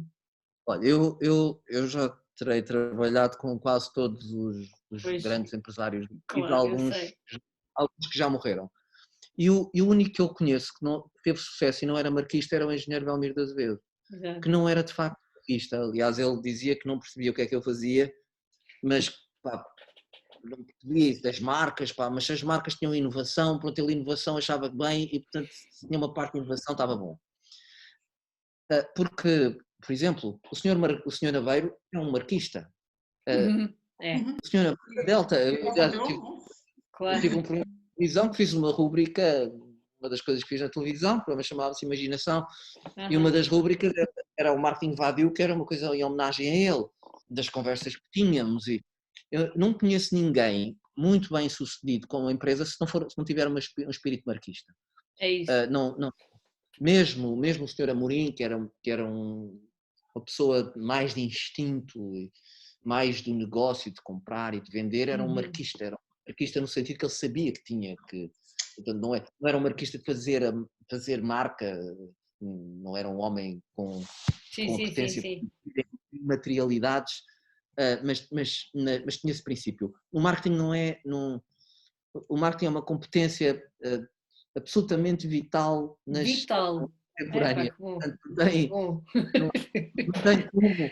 Olha, eu já terei trabalhado com quase todos os grandes empresários, claro, alguns que já morreram. E o único que eu conheço que não teve sucesso e não era marquista era o engenheiro Belmiro de Azevedo, que não era de facto marquista. Aliás, ele dizia que não percebia o que é que eu fazia, mas não percebia isso das marcas, mas se as marcas tinham inovação, pronto, ele inovação achava bem e portanto se tinha uma parte de inovação estava bom. Porque, por exemplo, o senhor Aveiro é um marquista. O senhor Delta... Claro. Eu tive um programa de televisão que fiz uma rúbrica, uma das coisas que fiz na televisão, o programa chamava-se Imaginação, e uma das rúbricas era o Martin Vadiu, que era uma coisa em homenagem a ele, das conversas que tínhamos. E eu não conheço ninguém muito bem sucedido com uma empresa se não tiver um espírito marquista. É isso. Mesmo o Sr. Amorim, que era uma pessoa mais de instinto, mais do negócio, de comprar e de vender, era um marquista no sentido que ele sabia que tinha que... Portanto, não era um marquista de fazer marca, não era um homem com competência sim. de materialidades, mas tinha esse princípio. O marketing o marketing é uma competência absolutamente vital na Vital. contemporânea. Bom. Não tem como.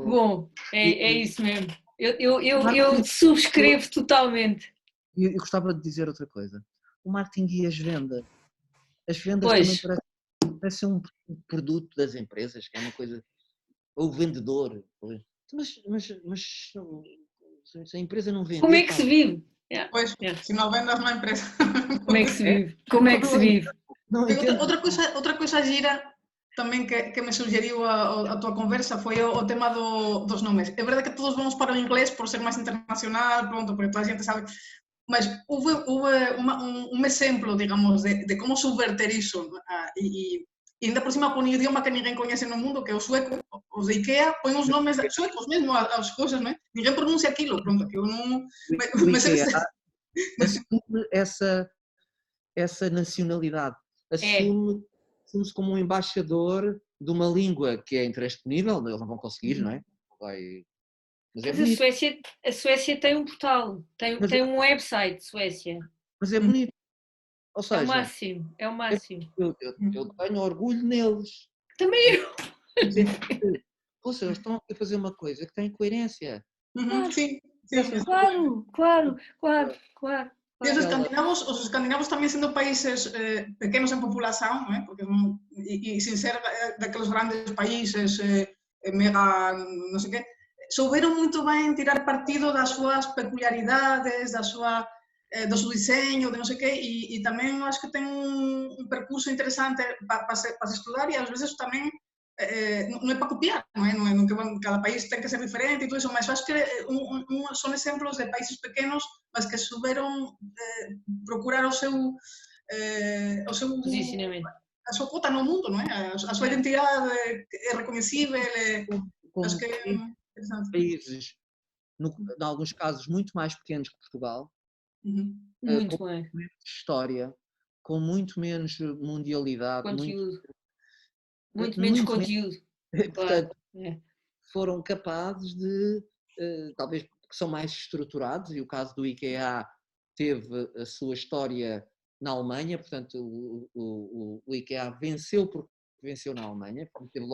Bom, é isso mesmo. Eu subscrevo totalmente. Eu gostava de dizer outra coisa. O marketing e as vendas. As vendas Pois. também parecem um produto das empresas, que é uma coisa... Ou o vendedor. Mas se a empresa não vende... Como é que se vive? Pois, se não vendas na empresa. Como é que se vive? Como é que se vive? Outra coisa gira tamén que me sugeriu a tua conversa foi o tema dos nomes. É verdade que todos vamos para o inglés por ser máis internacional, pronto, porque toda a xente sabe, mas houve un exemplo, digamos, de como subverter iso, e ainda por cima con un idioma que ninguén coñece no mundo, que é o sueco. Os de IKEA poñen os nomes suecos mesmo ás cousas, non é? Ninguén pronuncia aquilo, pronto, que eu non... O IKEA assume essa nacionalidade, assume-se como um embaixador de uma língua que é intransponível, eles não vão conseguir, não é? Mas é bonito. A Suécia tem um portal, tem um website, Suécia. Mas é bonito. Ou seja, é o máximo. Eu tenho orgulho neles. Também eu. Poxa, eles estão a fazer uma coisa que tem coerência. Sim. Claro. E os escandinavos tamén sendo países pequenos en populación, porque sin ser daqueles grandes países mega non sei que, souberon moito ben tirar partido das súas peculiaridades, do seu diseño, de non sei que, e tamén acho que ten un percurso interesante para se estudar, e ás veces tamén non é para copiar, non é que cada país ten que ser diferente e todo iso, mas acho que son exemplos de países pequenos, mas que souberon procurar o seu posicionamento, a súa cota no mundo, non é? A súa identidade é recoñecível, acho que é interesante. Países, em alguns casos, muito mais pequenos que Portugal, muito com mais menos história, com muito menos mundialidade, muito menos conteúdo. Portanto, foram capazes de, talvez porque são mais estruturados, e o caso do IKEA teve a sua história na Alemanha, portanto o IKEA venceu porque venceu na Alemanha, porque teve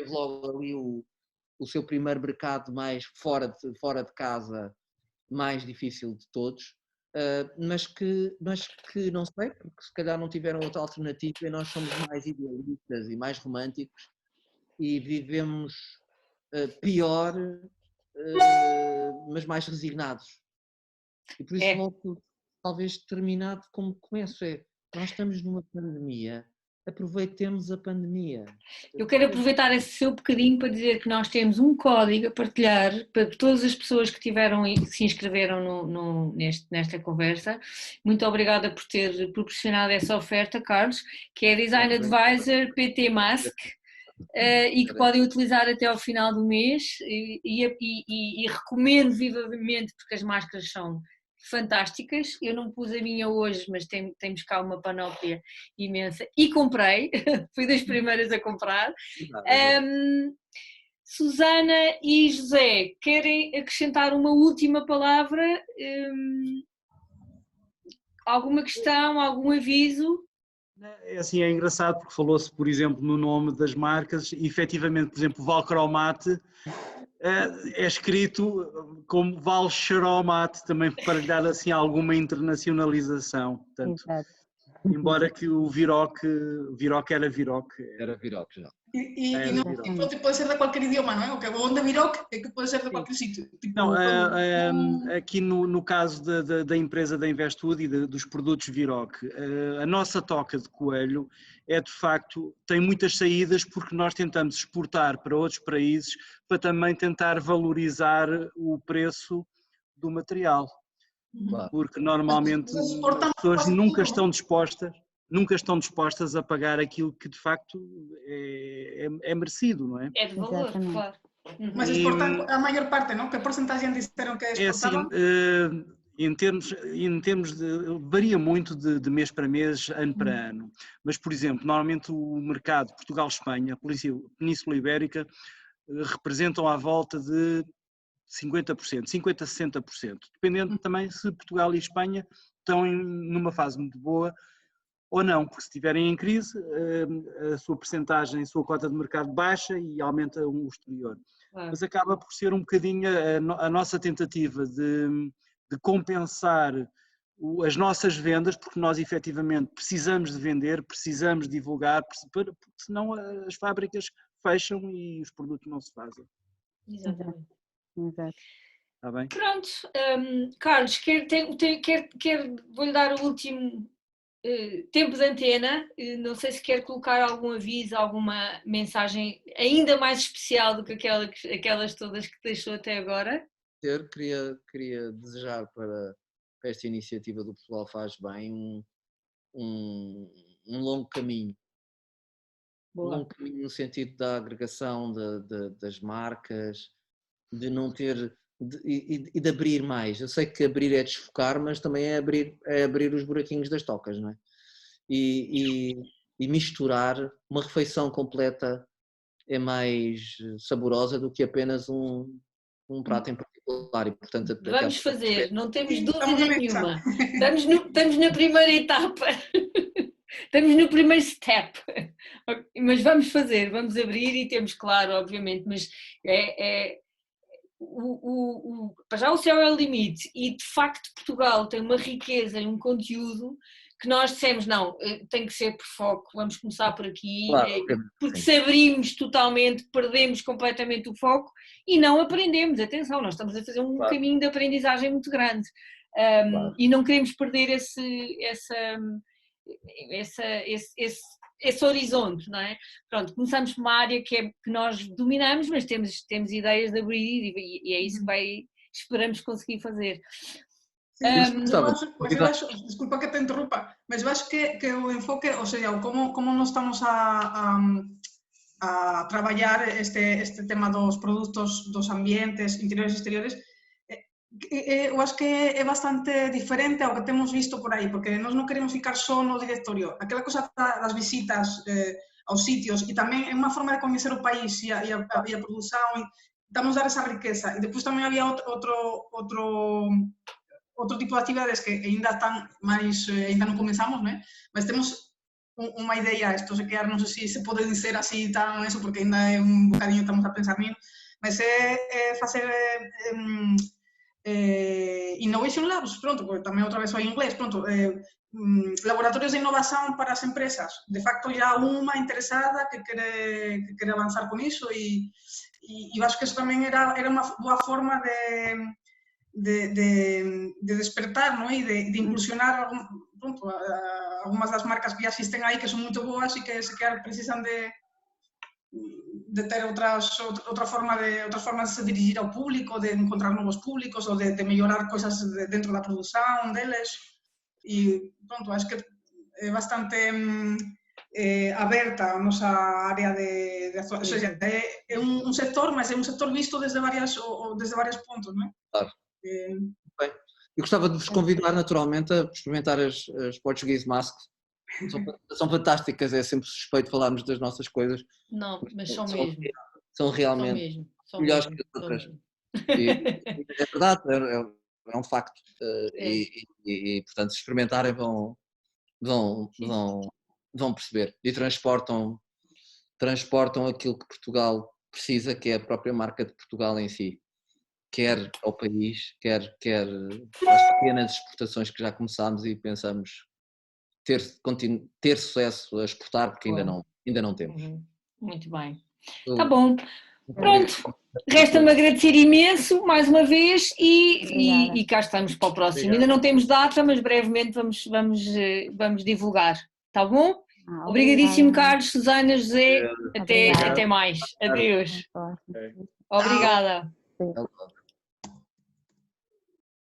logo ali o seu primeiro mercado mais fora de casa, mais difícil de todos, mas que não sei, porque se calhar não tiveram outra alternativa e nós somos mais idealistas e mais românticos e vivemos pior, mas mais resignados. E por isso volto talvez terminado como começo, nós estamos numa pandemia, aproveitemos a pandemia. Eu quero aproveitar esse seu bocadinho para dizer que nós temos um código a partilhar para todas as pessoas que se inscreveram nesta conversa. Muito obrigada por ter proporcionado essa oferta, Carlos, que é Design Advisor PT Mask, e que podem utilizar até ao final do mês, e recomendo vivamente, porque as máscaras são fantásticas. Eu não pus a minha hoje, mas temos cá uma panóplia imensa e comprei, fui das primeiras a comprar. Susana e José, querem acrescentar uma última palavra? Alguma questão, algum aviso? É assim, é engraçado porque falou-se, por exemplo, no nome das marcas, e efetivamente, por exemplo, Valcromat é escrito como Valcheromat, também para lhe dar assim alguma internacionalização. Portanto, embora que o Viroc era Viroc. Era Viroc já. Pode ser de qualquer idioma, não é? O que é bom da Viroc é que pode ser de qualquer sítio. Tipo, não, aqui no caso da empresa da Investud e dos produtos Viroc, a nossa toca de coelho é de facto, tem muitas saídas porque nós tentamos exportar para outros países para também tentar valorizar o preço do material. Porque normalmente as pessoas nunca estão dispostas a pagar aquilo que de facto é merecido, não é? É de valor, claro. Mas exportar a maior parte, não? Que porcentagem disseram que exportavam? É assim, em termos de... varia muito de mês para mês, ano para ano. Mas, por exemplo, normalmente o mercado Portugal-Espanha, a Península Ibérica, representam à volta de 50%, 50% a 60%, dependendo também se Portugal e Espanha estão numa fase muito boa ou não, porque se estiverem em crise, a sua percentagem, a sua cota de mercado baixa e aumenta o exterior. Mas acaba por ser um bocadinho a nossa tentativa de compensar as nossas vendas, porque nós efetivamente precisamos de vender, precisamos divulgar, porque senão as fábricas fecham e os produtos não se fazem. Exatamente. Exato. Está bem? Pronto, Carlos, vou-lhe dar o último tempo de antena. Não sei se quer colocar algum aviso, alguma mensagem ainda mais especial do que aquelas todas que deixou até agora. Queria desejar para esta iniciativa do Portugal Faz Bem um longo caminho. Boa. Um longo caminho no sentido da agregação das marcas, de não ter e de abrir mais. Eu sei que abrir é desfocar, mas também é abrir os buraquinhos das tocas, não é? E misturar. Uma refeição completa é mais saborosa do que apenas um prato em particular. E, portanto, vamos fazer, não temos dúvida nenhuma. Estamos na primeira etapa. Estamos no primeiro step, mas vamos fazer, vamos abrir e temos, claro, obviamente, mas para já o céu é o limite e de facto Portugal tem uma riqueza e um conteúdo que nós dissemos, não, tem que ser por foco, vamos começar por aqui, claro, porque se abrimos totalmente, perdemos completamente o foco e não aprendemos, atenção, nós estamos a fazer um caminho de aprendizagem muito grande e não queremos perder esse horizonte, não é? Pronto, começamos por uma área que nós dominamos, mas temos ideias de abrir e é isso que esperamos conseguir fazer. Eu acho, desculpa que te interrumpa, mas eu acho que o enfoque, ou seja, como nós estamos a trabalhar este tema dos produtos, dos ambientes interiores e exteriores, eu acho que é bastante diferente ao que temos visto por aí, porque nós non queremos ficar só no directorio. Aquela cosa das visitas aos sitios e tamén é unha forma de coñecer o país e a produción, estamos a dar esa riqueza. E depois tamén había outro tipo de actividades que ainda están máis, ainda non comenzamos, né? Mas temos unha idea, isto se quedar, non sei se pode dizer así tan eso, porque ainda é un bocadinho estamos a pensar nilo, mas é facer Innovation Labs, pronto, porque tamén outra vez o inglés, pronto, laboratorios de innovación para as empresas, de facto já unha interesada que quere avanzar con iso e acho que eso tamén era unha boa forma de despertar, non? E de impulsionar pronto, algunhas das marcas que já existen aí que son moito boas e que se quedan precisan de ter outras formas de se dirigir ao público, de encontrar novos públicos ou de mellorar cousas dentro da produción deles e pronto, acho que é bastante aberta a nosa área de actuación, ou seja, é un sector, mas é un sector visto desde varios pontos, non é? Claro. Bem, eu gostava de vos convidar naturalmente a experimentar as Portuguese Masks. São fantásticas, é sempre suspeito falarmos das nossas coisas. Não, mas são mesmo. São realmente melhores que as outras. É verdade, é um facto. E portanto, se experimentarem vão perceber. E transportam aquilo que Portugal precisa, que é a própria marca de Portugal em si. Quer ao país, quer as pequenas exportações que já começámos e pensamos ter sucesso a exportar, porque ainda não temos. Muito bem. Tá bom. Pronto. Resta-me agradecer imenso mais uma vez e cá estamos para o próximo. Obrigado. Ainda não temos data, mas brevemente vamos divulgar. Tá bom? Obrigadíssimo, Carlos, Susana, José. Até mais. Adeus. Obrigada. Obrigado.